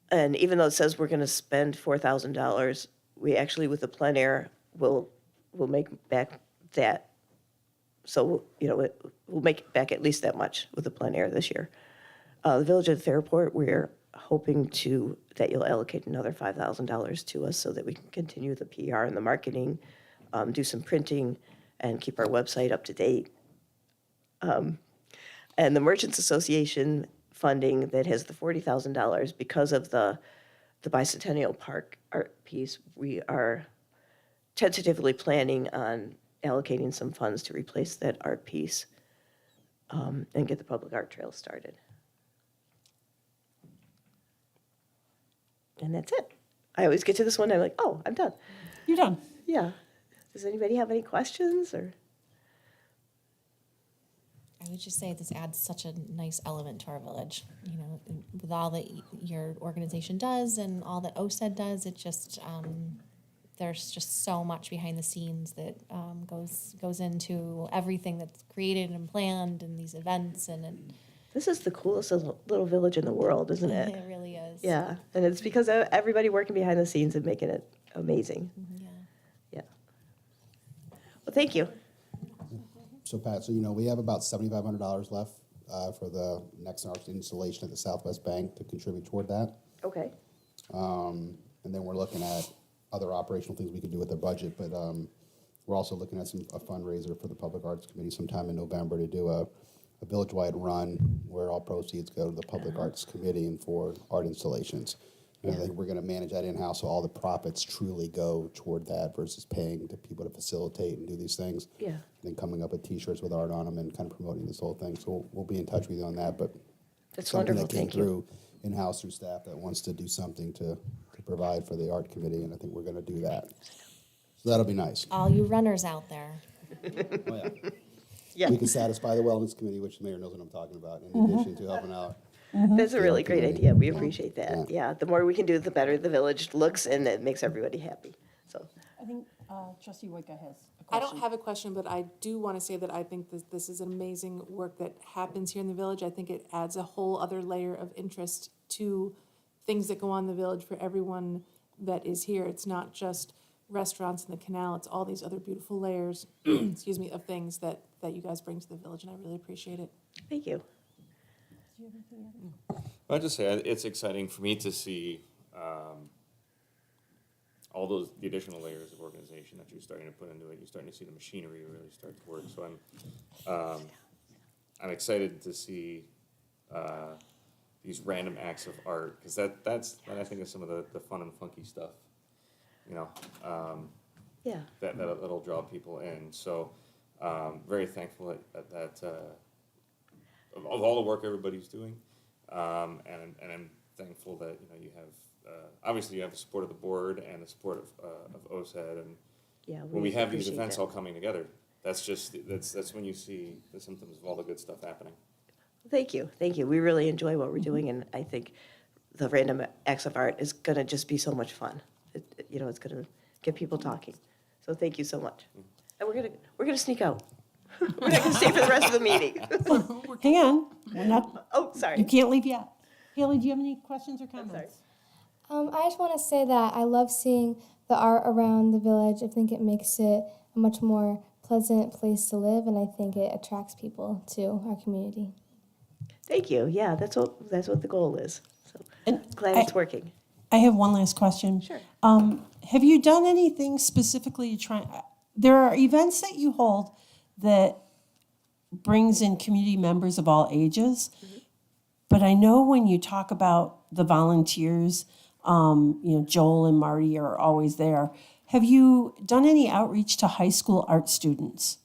And even though it says we're going to spend $4,000, we actually, with the plein air, will make back that. So, we'll make back at least that much with the plein air this year. The Village of Fairport, we're hoping that you'll allocate another $5,000 to us so that we can continue the PR and the marketing, do some printing, and keep our website up to date. And the Merchants Association funding that has the $40,000, because of the Bicentennial Park art piece, we are tentatively planning on allocating some funds to replace that art piece and get the public art trail started. And that's it. I always get to this one, I'm like, oh, I'm done. You're done. Yeah. Does anybody have any questions or? I would just say this adds such a nice element to our village. With all that your organization does and all that OSED does, it just there's just so much behind the scenes that goes into everything that's created and planned and these events and This is the coolest little village in the world, isn't it? it really is. Yeah, and it's because of everybody working behind the scenes and making it amazing. Yeah. Yeah. Well, thank you. So Pat, we have about $7,500 left for the next art installation at the Southwest Bank to contribute toward that. Okay. And then we're looking at other operational things we could do with the budget, but we're also looking at a fundraiser for the Public Arts Committee sometime in November to do a village-wide run where all proceeds go to the Public Arts Committee and for art installations. And I think we're going to manage that in-house, so all the profits truly go toward that versus paying to people to facilitate and do these things. Yeah. And then coming up with T-shirts with art on them and kind of promoting this whole thing. So we'll be in touch with you on that, but That's something wonderful, that came thank you. through in-house through staff that wants to do something to provide for the art committee, and I think we're going to do that. So that'll be nice. All you runners out there. Oh, yeah. Yeah, We can satisfy the wellness committee, which the mayor knows what I'm talking about, in addition to helping out. that's a really great committee. idea. We appreciate that. Yeah. Yeah, the more we can do, the better the village looks, and it makes everybody happy. So, I think Trustee Wicca has a question. I don't have a question, but I do want to say that I think that this is amazing work that happens here in the village. I think it adds a whole other layer of interest to things that go on in the village for everyone that is here. It's not just restaurants in the canal, it's all these other beautiful layers, excuse me, of things that you guys bring to the village, and I really appreciate it. thank you. I'll just say it's exciting for me to see all those, the additional layers of organization that you're starting to put into it, you're starting to see the machinery really start to work. So I'm excited to see these random acts of art, because that I think is some of the fun and funky stuff, you know, Yeah. that'll draw people in. So very thankful that of all the work everybody's doing, and I'm thankful that you have obviously you have the support of the board and the support of OSED, and Yeah. when we have these appreciate events that. all coming together, that's when you see the symptoms of all the good stuff happening. Thank you, thank you. We really enjoy what we're doing, and I think the random acts of art is gonna just be so much fun. It's gonna get people talking. So thank you so much. And we're gonna sneak out. We're not gonna stay for the rest of the meeting. Hang on, we're not, Oh, you sorry. can't leave yet. Haley, do you have any questions or comments? I just want to say that I love seeing the art around the village. I think it makes it a much more pleasant place to live, and I think it attracts people to our community. Thank you. Yeah, that's what the goal is. So And glad it's working. I have one last question. Sure. Have you done anything specifically to try, there are events that you hold that brings in community members of all ages, but I know when you talk about the volunteers, Joel and Marty are always there. Have you done any outreach to high school art students?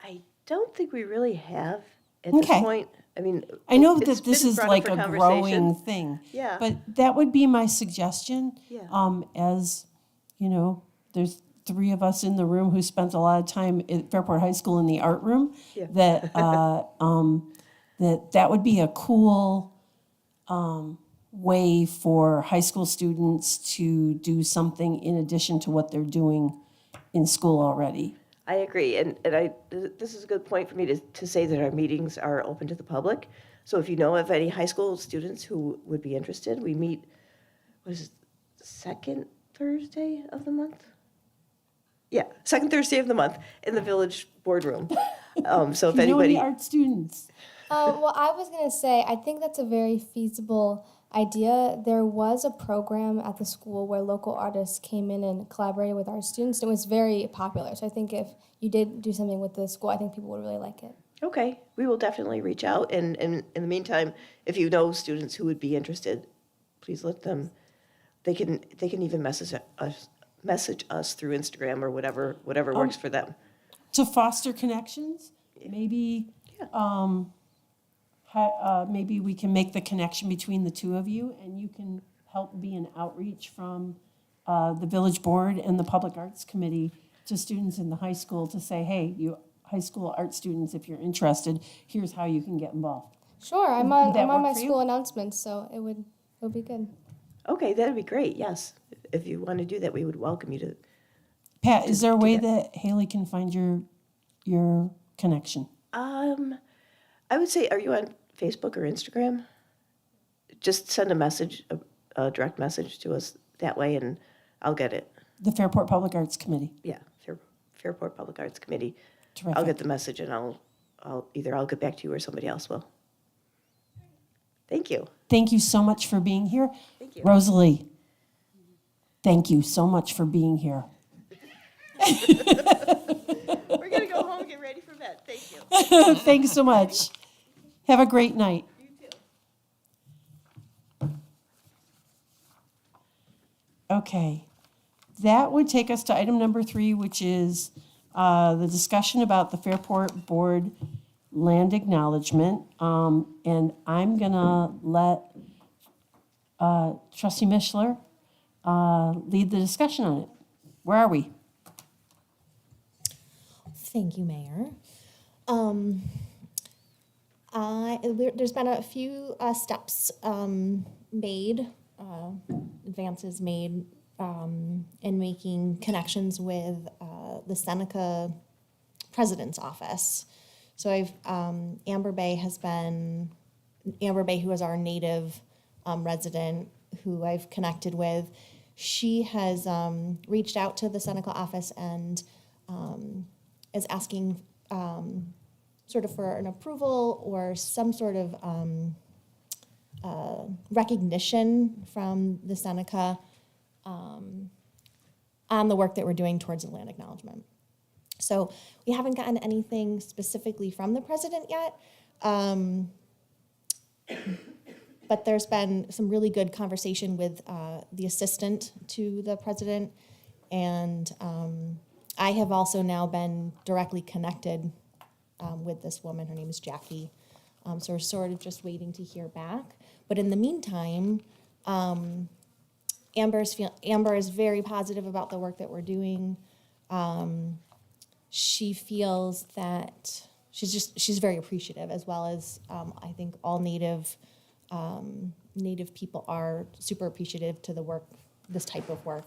I don't think we really have at this Okay. point. I mean, I know it's that this been is brought up like for a conversation. growing thing. Yeah. But that would be my suggestion. Yeah. As, there's three of us in the room who spent a lot of time at Fairport High School in the art room. Yeah. That would be a cool way for high school students to do something in addition to what they're doing in school already. I agree, and this is a good point for me to say that our meetings are open to the public. So if you know of any high school students who would be interested, we meet, what is it, second Thursday of the month? Yeah, second Thursday of the month in the village boardroom. So if Do you know any anybody, art students? Well, I was going to say, I think that's a very feasible idea. There was a program at the school where local artists came in and collaborated with art students. It was very popular. So I think if you did do something with the school, I think people would really like it. okay, we will definitely reach out. And in the meantime, if you know students who would be interested, please let them, they can even message us through Instagram or whatever works for them. To foster connections, maybe, maybe we can make the connection between the two of you, and you can help be an outreach from the village board and the public arts committee to students in the high school to say, hey, you high school art students, if you're interested, here's how you can get involved. Sure, I'm Would on that work my for you? school announcements, so it would be good. Okay, that'd be great, yes. If you want to do that, we would welcome you to. Pat, is there a way that Haley can find your connection? I would say, are you on Facebook or Instagram? Just send a message, a direct message to us that way, and I'll get it. The Fairport Public Arts Committee. Yeah, Fairport Public Arts Committee. Terrific. I'll get the message, and I'll get back to you or somebody else will. Thank you. Thank you so much for being here. Thank you. Rosalie, thank you so much for being here. We're gonna go home and get ready for bed. Thank you. Thanks so much. Have a great night. You too. Okay. That would take us to item number 3, which is the discussion about the Fairport Board land acknowledgement. And I'm going to let Trustee Mishler lead the discussion on it. Where are we? Thank you, Mayor. There's been a few steps made, advances made in making connections with the Seneca President's Office. So Amber Bay, who is our native resident, who I've connected with, she has reached out to the Seneca office and is asking sort of for an approval or some sort of recognition from the Seneca on the work that we're doing towards the land acknowledgement. So we haven't gotten anything specifically from the president yet. But there's been some really good conversation with the assistant to the president. And I have also now been directly connected with this woman. Her name is Jackie. So we're sort of just waiting to hear back. But in the meantime, Amber is very positive about the work that we're doing. She feels that she's very appreciative, as well as I think all Native people are super appreciative to the work, this type of work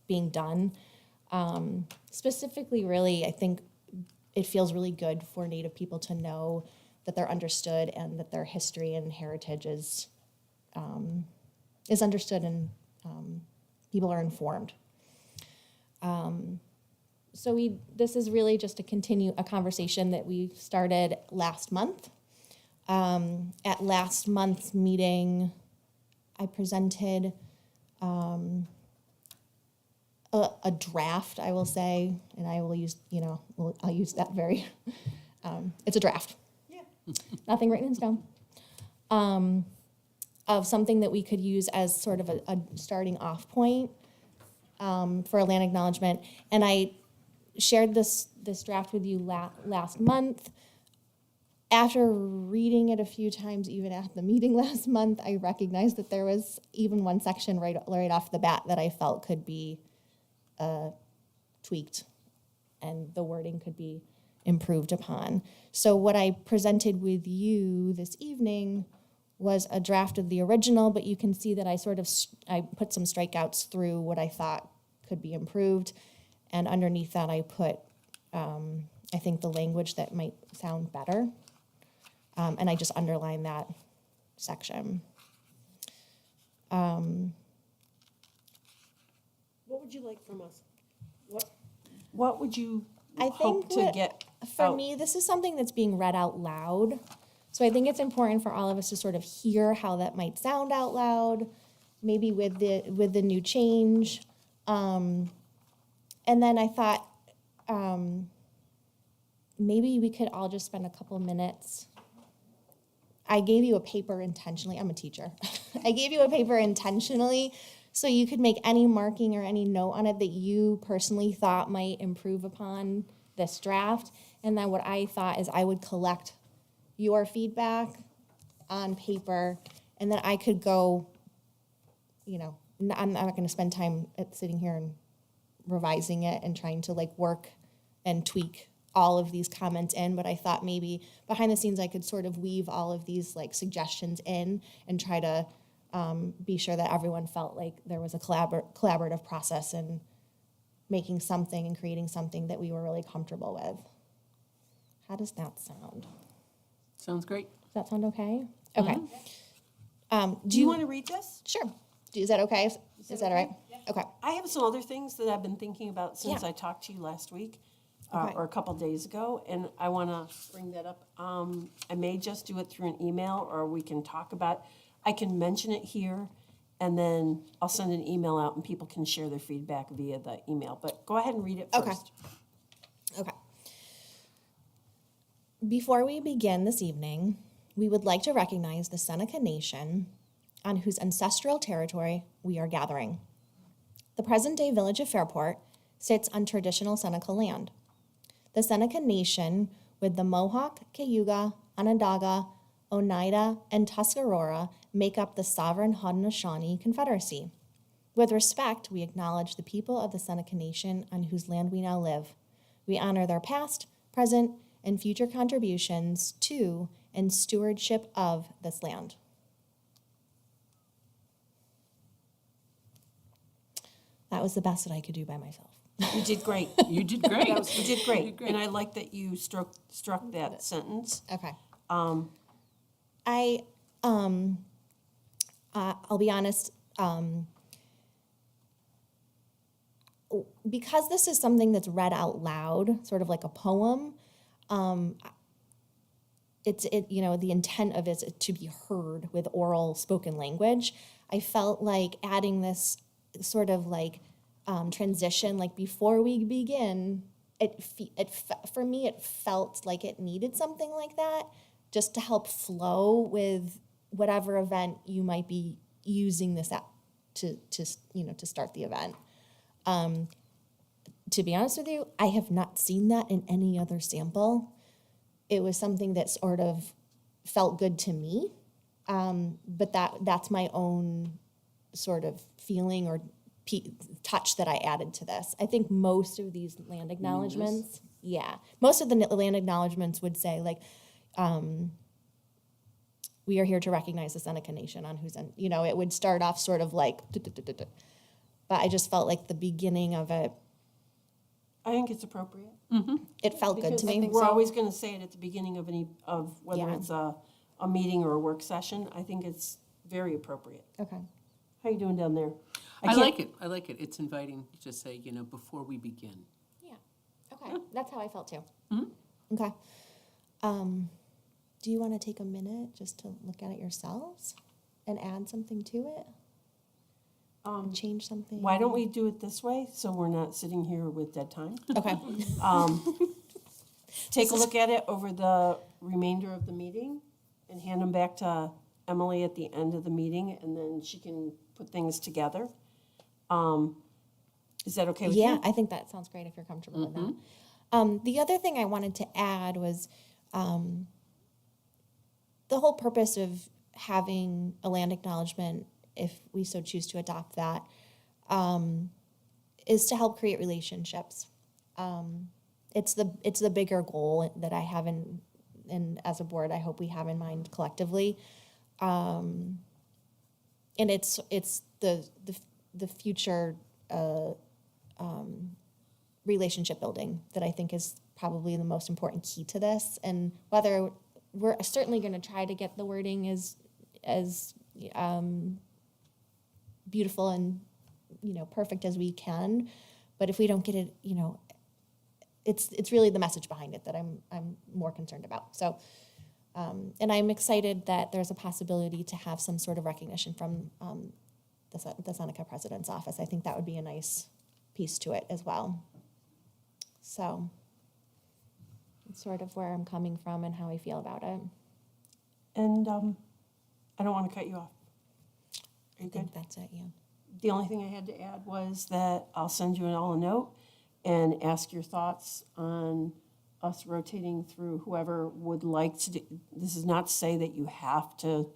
being done. Specifically, really, I think it feels really good for Native people to know that they're understood and that their history and heritage is understood and people are informed. So this is really just to continue a conversation that we started last month. At last month's meeting, I presented a draft, I will say, and I will use, I'll use that very, it's a draft. Yeah. Nothing written in stone. Of something that we could use as sort of a starting off point for a land acknowledgement. And I shared this draft with you last month. After reading it a few times, even at the meeting last month, I recognized that there was even one section right off the bat that I felt could be tweaked and the wording could be improved upon. So what I presented with you this evening was a draft of the original, but you can see that I put some strikeouts through what I thought could be improved. And underneath that, I put, I think, the language that might sound better. And I just underlined that section. What would you like from us? What would you I hope think to get for out? me, this is something that's being read out loud. So I think it's important for all of us to sort of hear how that might sound out loud, maybe with the new change. And then I thought maybe we could all just spend a couple minutes. I gave you a paper intentionally. I'm a teacher. I gave you a paper intentionally so you could make any marking or any note on it that you personally thought might improve upon this draft. And then what I thought is I would collect your feedback on paper, and then I could go, I'm not going to spend time sitting here and revising it and trying to work and tweak all of these comments in, but I thought maybe behind the scenes I could sort of weave all of these suggestions in and try to be sure that everyone felt like there was a collaborative process in making something and creating something that we were really comfortable with. How does that sound? Sounds great. Does that sound okay? Okay. Do you want to read this? Sure. Is that okay? Is that all right? Okay. I have some other things that I've been thinking about since Yeah. I talked to you last week Okay. or a couple days ago, and I want to bring that up. I may just do it through an email, or we can talk about. I can mention it here, and then I'll send an email out, and people can share their feedback via the email. But go ahead and read it Okay. first. Okay. Before we begin this evening, we would like to recognize the Seneca Nation on whose ancestral territory we are gathering. The present-day village of Fairport sits on traditional Seneca land. The Seneca Nation, with the Mohawk, Cayuga, Onondaga, Oneida, and Tuscarora, make up the sovereign Haudenosaunee Confederacy. With respect, we acknowledge the people of the Seneca Nation on whose land we now live. We honor their past, present, and future contributions to and stewardship of this land. That was the best that I could do by myself. You did great. You did great. You did great. And I like that you struck that sentence. Okay. Um, I'll be honest, because this is something that's read out loud, sort of like a poem, the intent of it is to be heard with oral spoken language. I felt like adding this sort of transition, like before we begin, for me, it felt like it needed something like that just to help flow with whatever event you might be using this app to start the event. To be honest with you, I have not seen that in any other sample. It was something that sort of felt good to me, but that's my own sort of feeling or touch that I added to this. I think most of these land acknowledgements, most of the land acknowledgements would say like, we are here to recognize the Seneca Nation on who's in, it would start off sort of like, but I just felt like the beginning of it, I think it's appropriate. it felt good to me. We're always going to say it at the beginning of whether Yeah. it's a meeting or a work session. I think it's very appropriate. Okay. How you doing down there? I can't- like it. I like it. It's inviting to say, before we begin. Yeah. Okay. That's how I felt too. Okay. Do you want to take a minute just to look at it yourselves and add something to it? Change something? Why don't we do it this way, so we're not sitting here with dead time? Okay. Take a look at it over the remainder of the meeting and hand them back to Emily at the end of the meeting, and then she can put things together. Is that okay with you? Yeah, I think that sounds great if you're comfortable with that. The other thing I wanted to add was the whole purpose of having a land acknowledgement, if we so choose to adopt that, is to help create relationships. It's the bigger goal that I have and as a board, I hope we have in mind collectively. And it's the future relationship building that I think is probably the most important key to this. And whether we're certainly going to try to get the wording as beautiful and perfect as we can, but if we don't get it, it's really the message behind it that I'm more concerned about. So, and I'm excited that there's a possibility to have some sort of recognition from the Seneca President's Office. I think that would be a nice piece to it as well. So, it's sort of where I'm coming from and how I feel about it. And I don't want to cut you off. Are you I good? think that's it, yeah. The only thing I had to add was that I'll send you all a note and ask your thoughts on us rotating through whoever would like to do. This is not to say that you have to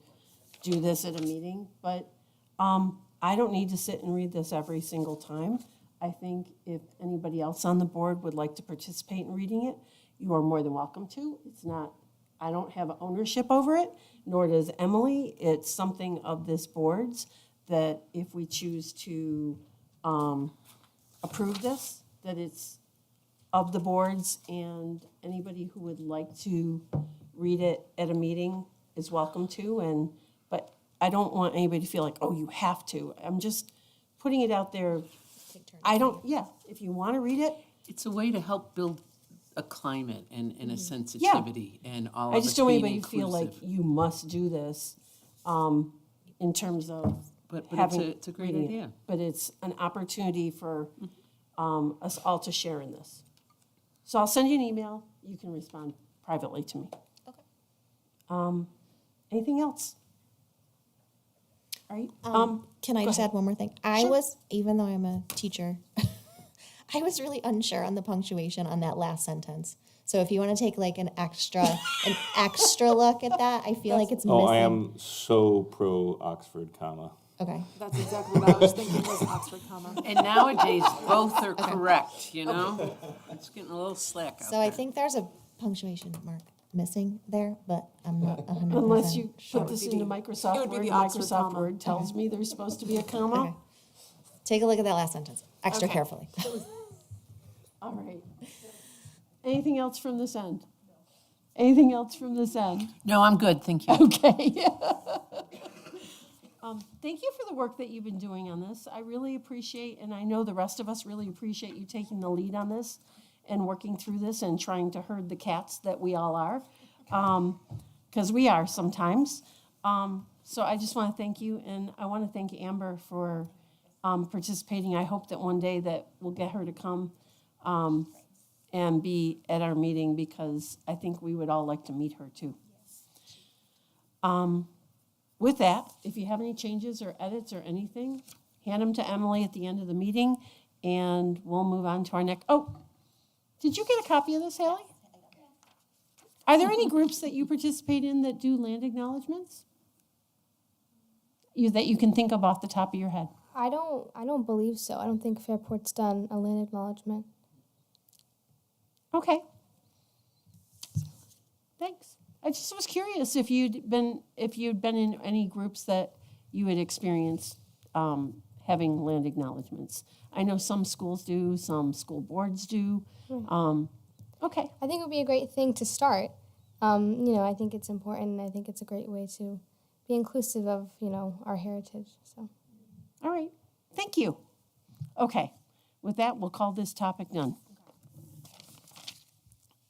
do this at a meeting, but I don't need to sit and read this every single time. I think if anybody else on the board would like to participate in reading it, you are more than welcome to. It's not, I don't have ownership over it, nor does Emily. It's something of this board's that if we choose to approve this, that it's of the boards, and anybody who would like to read it at a meeting is welcome to. But I don't want anybody to feel like, oh, you have to. I'm just putting it out there. If you want to read it, It's a way to help build a climate and a sensitivity and all of I us just don't want being anybody to feel like inclusive. you must do this in terms of But having. it's a great reading it. idea. But it's an opportunity for us all to share in this. So I'll send you an email. You can respond privately to me. Okay. Anything else? All right. Can I go just ahead. add one more thing? Even though I'm a teacher, I was really unsure on the punctuation on that last sentence. So if you want to take like an extra look at that, I feel like it's missing. Oh, I am so pro Oxford, comma. Okay. That's exactly what I was thinking was an Oxford comma. And nowadays, both are correct, It's getting a little slack out So I there. think there's a punctuation mark missing there, but I'm not 100% Unless you sure. put this It into would Microsoft be Word, the Oxford Microsoft comma. Word tells me there's supposed to be a comma. Okay. Take a look at that last sentence extra Okay. carefully. All right. Anything else from this end? Anything else from this end? No, I'm good, thank you. Okay. Thank you for the work that you've been doing on this. I really appreciate, and I know the rest of us really appreciate you taking the lead on this and working through this and trying to herd the cats that we all are, because we are sometimes. So I just want to thank you, and I want to thank Amber for participating. I hope that one day that we'll get her to come and be at our meeting, because I think we would all like to meet her too. With that, if you have any changes or edits or anything, hand them to Emily at the end of the meeting, and we'll move on to our next. Oh, did you get a copy of this, Hallie? Are there any groups that you participate in that do land acknowledgements? That you can think of off the top of your head? I don't believe so. I don't think Fairport's done a land acknowledgement. Okay. Thanks. I just was curious if you'd been in any groups that you had experienced having land acknowledgements. I know some schools do, some school boards do. Okay. I think it would be a great thing to start. I think it's important, and I think it's a great way to be inclusive of, our heritage. So, All right. Thank you. Okay. With that, we'll call this topic done.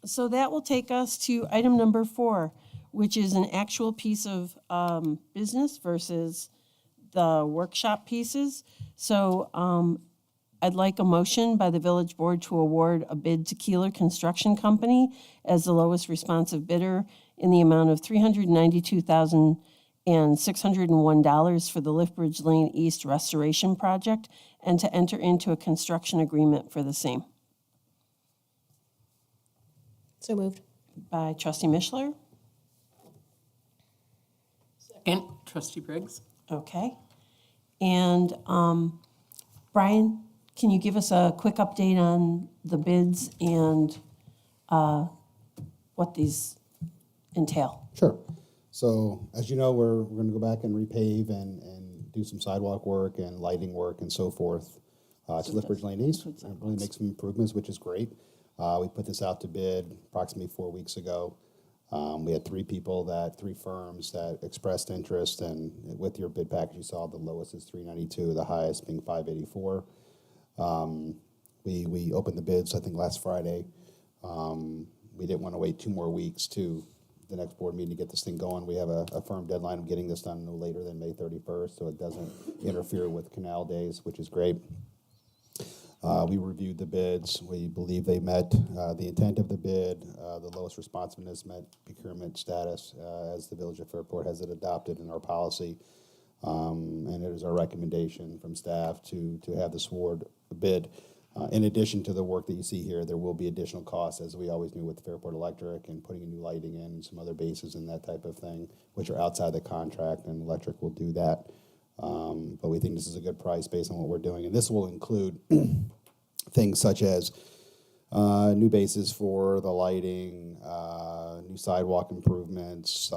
So that will take us to item number 4, which is an actual piece of business versus the workshop pieces. So I'd like a motion by the village board to award a bid to Keeler Construction Company as the lowest responsive bidder in the amount of $392,601 for the Liftbridge Lane East Restoration Project, and to enter into a construction agreement for the same. So moved. By trustee Mishler. Second, trustee Briggs. Okay. And Brian, can you give us a quick update on the bids and what these entail? Sure. So as you know, we're going to go back and repave and do some sidewalk work and lighting work and so forth to Liftbridge Lane East. And really make some improvements, which is great. We put this out to bid approximately 4 weeks ago. We had three firms that expressed interest, and with your bid package, you saw the lowest is $392, the highest being $584. We opened the bids, I think, last Friday. We didn't want to wait 2 more weeks to the next board meeting to get this thing going. We have a firm deadline of getting this done no later than May 31st, so it doesn't interfere with canal days, which is great. We reviewed the bids. We believe they met the intent of the bid. The lowest responsiveness met procurement status as the Village of Fairport has it adopted in our policy. And it is our recommendation from staff to have this award bid. In addition to the work that you see here, there will be additional costs, as we always knew with Fairport Electric and putting a new lighting in and some other bases and that type of thing, which are outside the contract, and Electric will do that. But we think this is a good price based on what we're doing. And this will include things such as new bases for the lighting, new sidewalk improvements,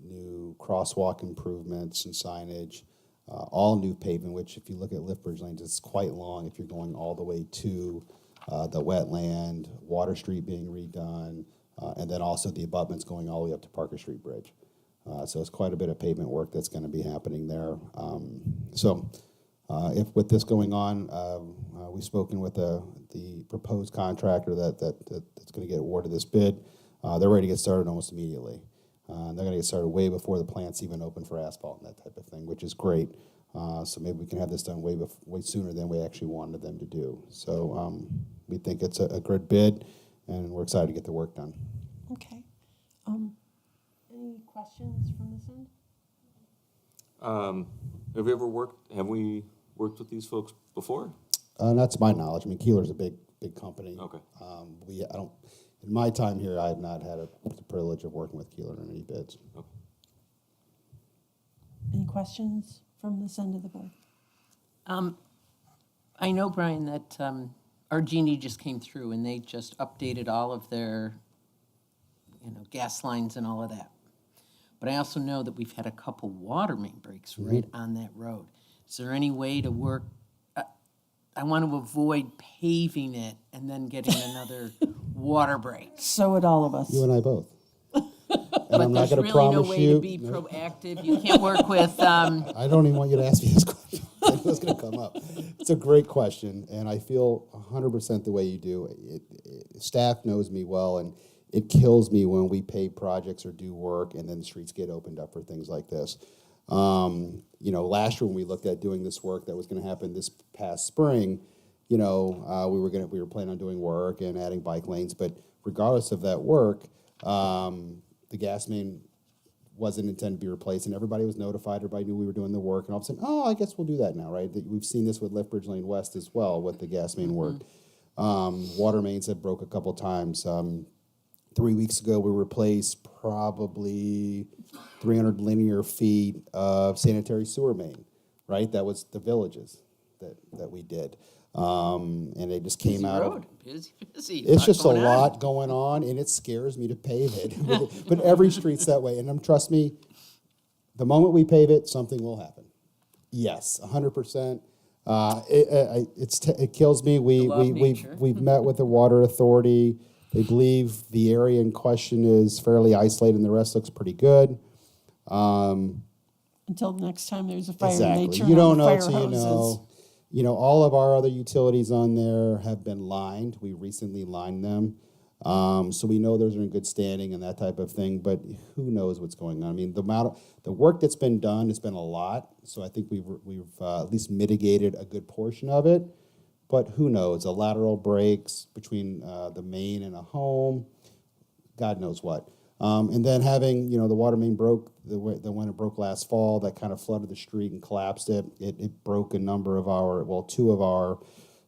new crosswalk improvements and signage, all new pavement, which if you look at Liftbridge Lanes, it's quite long if you're going all the way to the wetland, Water Street being redone, and then also the abutments going all the way up to Parker Street Bridge. So it's quite a bit of pavement work that's going to be happening there. If with this going on, we've spoken with the proposed contractor that's going to get awarded this bid. They're ready to get started almost immediately. They're going to get started way before the plant's even open for asphalt and that type of thing, which is great. So maybe we can have this done way sooner than we actually wanted them to do. So we think it's a good bid, and we're excited to get the work done. Okay. Any questions from this end? Have we worked with these folks before? Not to my knowledge. I mean, Keeler's a big company. Okay. In my time here, I have not had the privilege of working with Keeler on any bids. Okay. Any questions from this end of the board? I know, Brian, that our Genie just came through and they just updated all of their, gas lines and all of that. But I also know that we've had a couple water main breaks right on that road. Is there any way to work? I want to avoid paving it and then getting another water break. So would all of us. You and I both. And But I'm not there's going to really no promise way you. to be proactive. You can't work with, I don't even want you to ask me this question. I know it's going to come up. It's a great question, and I feel 100% the way you do. Staff knows me well, and it kills me when we pay projects or do work, and then the streets get opened up for things like this. You know, last year when we looked at doing this work that was going to happen this past spring, you know, we were planning on doing work and adding bike lanes, but regardless of that work, the gas main wasn't intended to be replaced, and everybody was notified. Everybody knew we were doing the work, and all of a sudden, oh, I guess we'll do that now, right? We've seen this with Lethbridge Lane West as well with the gas main work. Water mains have broke a couple times. 3 weeks ago, we replaced probably 300 linear feet of sanitary sewer main, right? That was the villages that we did. And they just came Busy out road, busy. it's just a going on. lot going on, and it scares me to pave it. But every street's that way, and trust me, the moment we pave it, something will happen. Yes, 100%. It kills me. law of nature. We've met with the water authority. They believe the area in question is fairly isolated, and the rest looks pretty good. Until the next time there's a fire and they Exactly. turn You don't on the know fire till you hoses. know. You know, all of our other utilities on there have been lined. We recently lined them. So we know those are in good standing and that type of thing, but who knows what's going on? I mean, the work that's been done has been a lot, so I think we've at least mitigated a good portion of it, but who knows? A lateral breaks between the main and a home, God knows what. And then having, you know, the water main broke, when it broke last fall, that kind of flooded the street and collapsed it. It broke a number of two of our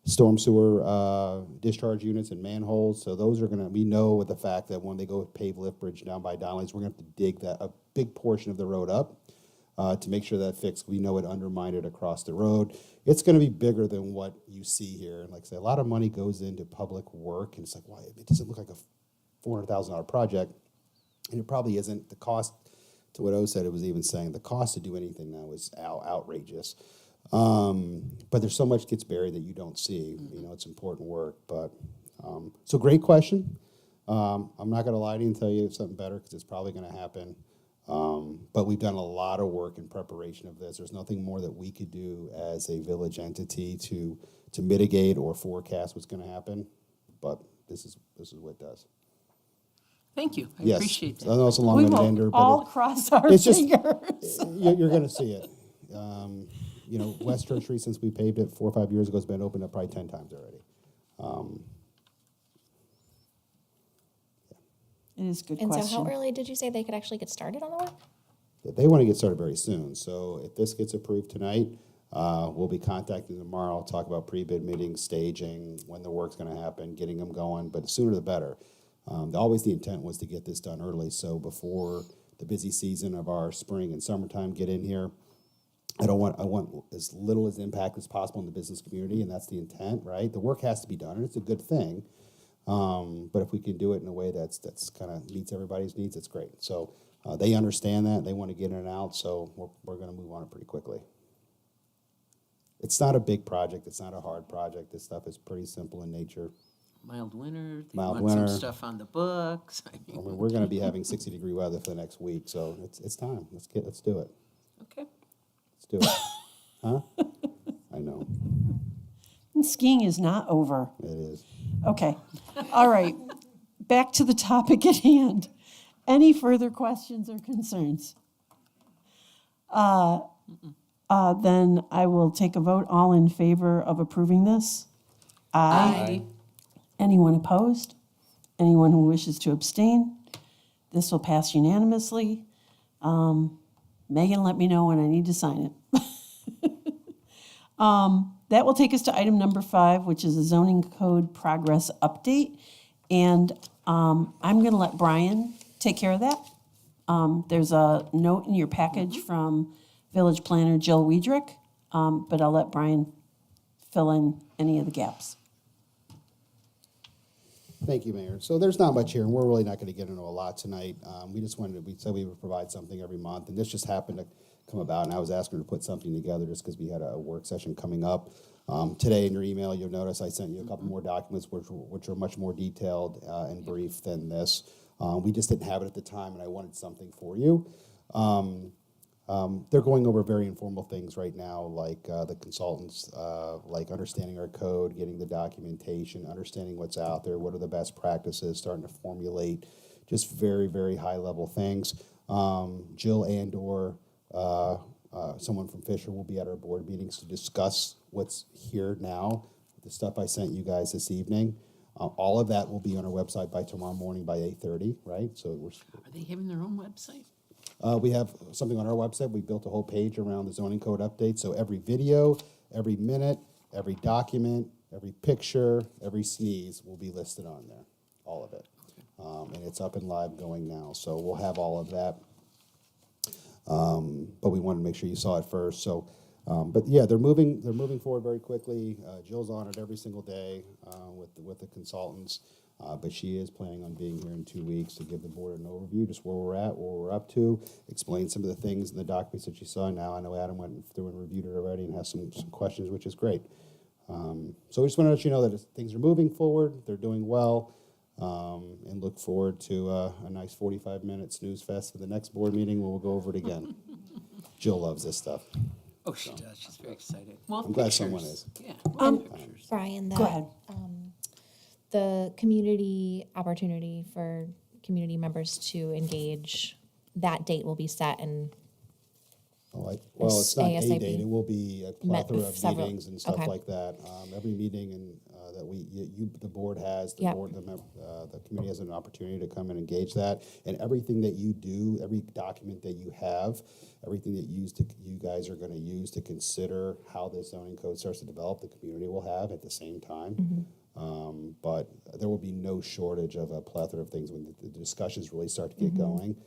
storm sewer discharge units and manholes. So those are we know with the fact that when they go pave Lethbridge down by Donnelly's, we're gonna have to dig a big portion of the road up to make sure that fixed. We know it undermined it across the road. It's gonna be bigger than what you see here. And like I say, a lot of money goes into public work, and it's like, why, it doesn't look like a $400,000 project. And it probably isn't. The cost, to what O said, it was even saying, the cost to do anything now is outrageous. But there's so much gets buried that you don't see. You know, it's important work. But so great question. I'm not going to lie to you and tell you something better because it's probably going to happen. But we've done a lot of work in preparation of this. There's nothing more that we could do as a village entity to mitigate or forecast what's going to happen. But this is what it does. Thank you. I Yes. appreciate I that. know it's a We long-winded will ender, all but cross our it's just- fingers. you're going to see it. You know, West Church Street, since we paved it 4 or 5 years ago, has been opened up probably 10 times already. It is a good And so question. how early did you say they could actually get started on the work? They want to get started very soon. So if this gets approved tonight, we'll be contacting tomorrow, talk about pre-bid meetings, staging, when the work's going to happen, getting them going. But the sooner the better. Always the intent was to get this done early, so before the busy season of our spring and summertime get in here. I want as little as impact as possible in the business community, and that's the intent, right? The work has to be done, and it's a good thing. But if we can do it in a way that's kind of meets everybody's needs, it's great. So they understand that. They want to get in and out, so we're going to move on it pretty quickly. It's not a big project. It's not a hard project. This stuff is pretty simple in nature. Mild winter, they Mild want winter. some stuff on the books. I I mean, mean, we're going to be having 60-degree weather for the next week, so it's time. Let's do it. okay. Let's do it. Huh? I know. And skiing is not over. It is. Okay. All right. Back to the topic at hand. Any further questions or concerns? Then I will take a vote. All in favor of approving this? Aye. Anyone opposed? Anyone who wishes to abstain? This will pass unanimously. Megan, let me know when I need to sign it. That will take us to item number 5, which is a zoning code progress update. And I'm going to let Brian take care of that. There's a note in your package from Village Planner Jill Weidrich, but I'll let Brian fill in any of the gaps. Thank you, Mayor. So there's not much here, and we're really not going to get into a lot tonight. We said we would provide something every month, and this just happened to come about, and I was asking her to put something together just because we had a work session coming up. Today in your email, you'll notice I sent you a couple more documents which are much more detailed and brief than this. We just didn't have it at the time, and I wanted something for you. They're going over very informal things right now, like the consultants, like understanding our code, getting the documentation, understanding what's out there, what are the best practices, starting to formulate just very, very high-level things. Jill and/or Someone from Fisher will be at our board meetings to discuss what's here now, the stuff I sent you guys this evening. All of that will be on our website by tomorrow morning by 8:30, right? So Are they having their own website? we have something on our website. We built a whole page around the zoning code update. So every video, every minute, every document, every picture, every sneeze will be listed on there, all of it. And it's up and live going now. So we'll have all of that. But we wanted to make sure you saw it first. So, but yeah, they're moving forward very quickly. Jill's on it every single day with the consultants. But she is planning on being here in 2 weeks to give the board an overview, just where we're at, what we're up to, explain some of the things in the documents that you saw. Now I know Adam went through and reviewed it already and has some questions, which is great. So we just want to let you know that things are moving forward, they're doing well, and look forward to a nice 45-minute snooze fest for the next board meeting where we'll go over it again. Jill loves this stuff. Oh, she does. She's very excited. Well, I'm glad someone is. Yeah. Pictures. Brian, Go ahead. The community opportunity for community members to engage, that date will be set and Well, it's not a ASAP. date, it will be a Met plethora with of several- meetings and stuff okay. like that. Every meeting and that the board has, the Yep. board, the committee has an opportunity to come and engage that. And everything that you do, every document that you have, everything that you guys are gonna use to consider how the zoning code starts to develop, the community will have at the same time. Mm-hmm. But there will be no shortage of a plethora of things when the discussions really start to get going.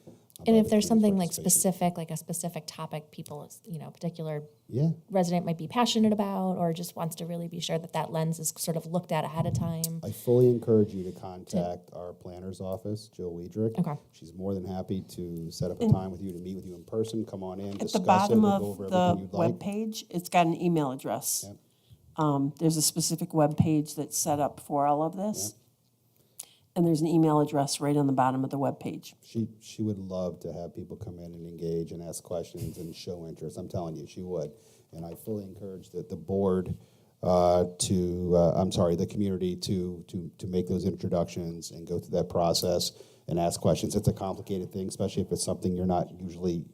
And about if the there's something like community's participation. specific, like a specific topic people, a particular Yeah. resident might be passionate about, or just wants to really be sure that that lens is sort of looked at ahead of time. I fully encourage you to contact our planner's office, Jill Weidrich. Okay. She's more than happy to set up a time with you to meet with you in person, come on in, At discuss the it, bottom we'll go of over the everything you'd like. webpage, it's got an email address. Yep. There's a specific webpage that's set up for all of this. And there's an email address right on the bottom of the webpage. She would love to have people come in and engage and ask questions and show interest. I'm telling you, she would. And I fully encourage the board the community to make those introductions and go through that process and ask questions. It's a complicated thing, especially if it's something you're not usually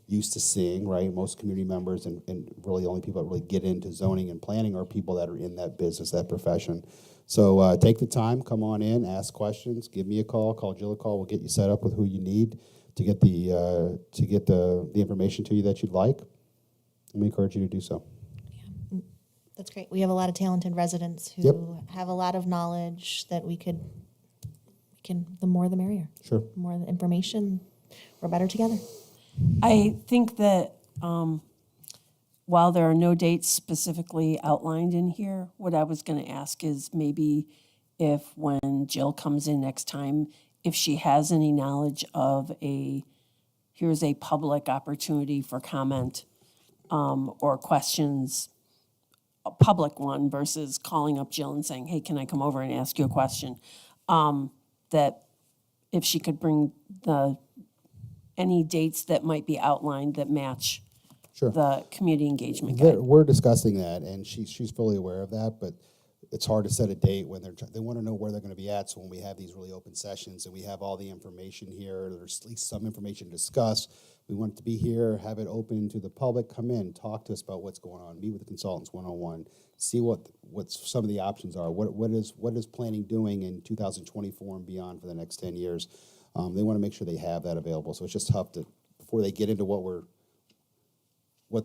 used to seeing, right? Most community members and really the only people that really get into zoning and planning are people that are in that business, that profession. So take the time, come on in, ask questions, give me a call, call Jill a call. We'll get you set up with who you need to get the information to you that you'd like. And we encourage you to do so. That's great. We have a lot of talented residents who Yep. have a lot of knowledge that we can, the more the merrier. Sure. The more the information, we're better together. I think that while there are no dates specifically outlined in here, what I was going to ask is maybe if when Jill comes in next time, if she has any knowledge of here's a public opportunity for comment or questions, a public one versus calling up Jill and saying, hey, can I come over and ask you a question? That if she could bring any dates that might be outlined that match Sure. the community engagement guide. We're discussing that, and she's fully aware of that, but it's hard to set a date when they want to know where they're going to be at. So when we have these really open sessions and we have all the information here, there's at least some information to discuss. We want it to be here, have it open to the public, come in, talk to us about what's going on, meet with the consultants one-on-one, see what some of the options are. What is planning doing in 2024 and beyond for the next 10 years? They want to make sure they have that available. So it's just tough before they get into what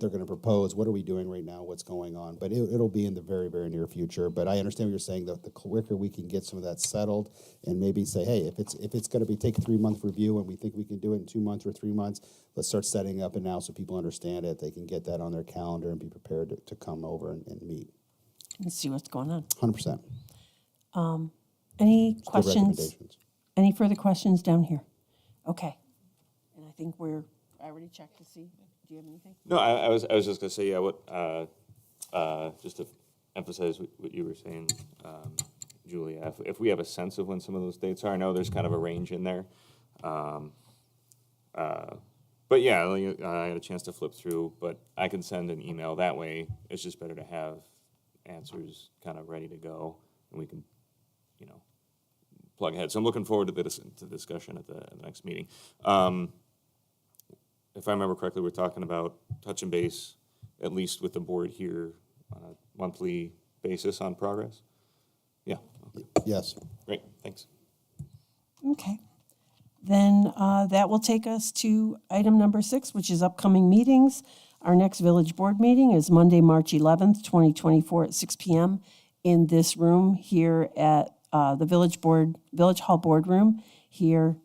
they're going to propose, what are we doing right now, what's going on. But it'll be in the very, very near future. But I understand what you're saying, that the quicker we can get some of that settled and maybe say, hey, if it's going to take a 3-month review and we think we can do it in 2 months or 3 months, let's start setting up it now so people understand it. They can get that on their calendar and be prepared to come over and meet. And see what's going on. 100%. Any Good questions? recommendations. Any further questions down here? Okay. And I think I already checked to see. Do you have anything? No, I was just gonna say, just to emphasize what you were saying, Julia, if we have a sense of when some of those dates are, I know there's kind of a range in there. But yeah, I had a chance to flip through, but I can send an email that way. It's just better to have answers kind of ready to go, and we can, plug ahead. So I'm looking forward to the discussion at the next meeting. if I remember correctly, we're talking about touching base, at least with the board here, on a monthly basis on progress? Yeah, Yes. great, thanks. Okay. Then that will take us to item number 6, which is upcoming meetings. Our next village board meeting is Monday, March 11th, 2024 at 6 p.m. in this room here at the Village Hall Boardroom here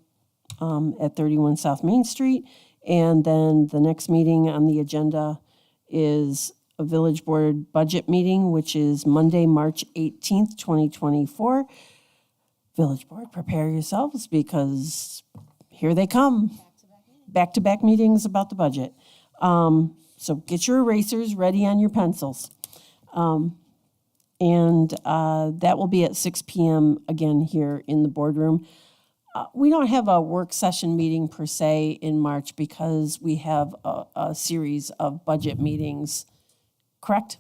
at 31 South Main Street. And then the next meeting on the agenda is a village board budget meeting, which is Monday, March 18th, 2024. Village board, prepare yourselves because here they come. Back-to-back meetings about the budget. So get your erasers ready on your pencils. And that will be at 6 p.m. again here in the boardroom. We don't have a work session meeting per se in March because we have a series of budget meetings, correct?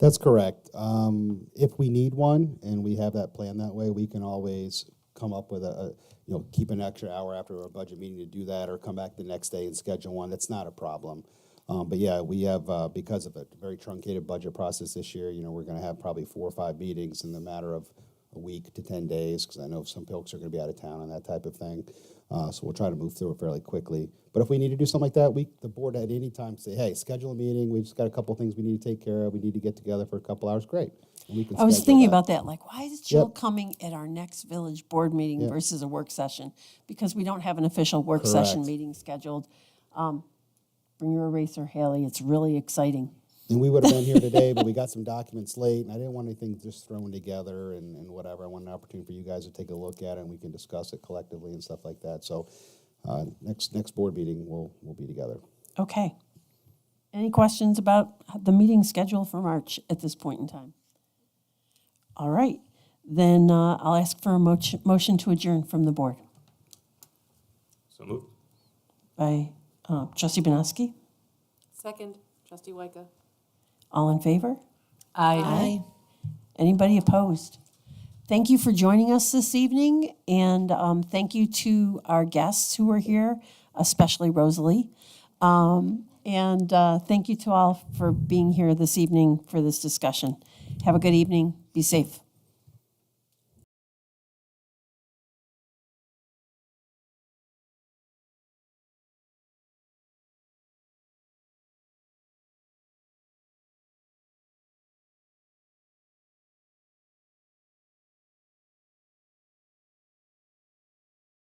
That's correct. If we need one and we have that plan that way, we can always come up with keep an extra hour after our budget meeting to do that, or come back the next day and schedule one. That's not a problem. But yeah, we have, because of a very truncated budget process this year, we're going to have probably 4 or 5 meetings in the matter of a week to 10 days, because I know some folks are going to be out of town and that type of thing. So we'll try to move through it fairly quickly. But if we need to do something like that, the board at any time say, hey, schedule a meeting. We just got a couple things we need to take care of. We need to get together for a couple hours. Great. And we can I was schedule thinking that. about that, like, why is Jill Yep. coming at our next village board meeting Yep. versus a work session? Because we don't have an official work session Correct. meeting scheduled. Bring your eraser, Haley, it's really exciting. And we would have been here today, but we got some documents late, and I didn't want anything just thrown together and whatever. I want an opportunity for you guys to take a look at it, and we can discuss it collectively and stuff like that. So next board meeting, we'll be together. Okay. Any questions about the meeting schedule for March at this point in time? All right. Then I'll ask for a motion to adjourn from the board So moved. by Trustee Benoski. Second, trustee Waika. All in favor? Aye. Anybody opposed? Thank you for joining us this evening, and thank you to our guests who are here, especially Rosalie. And thank you to all for being here this evening for this discussion. Have a good evening. Be safe.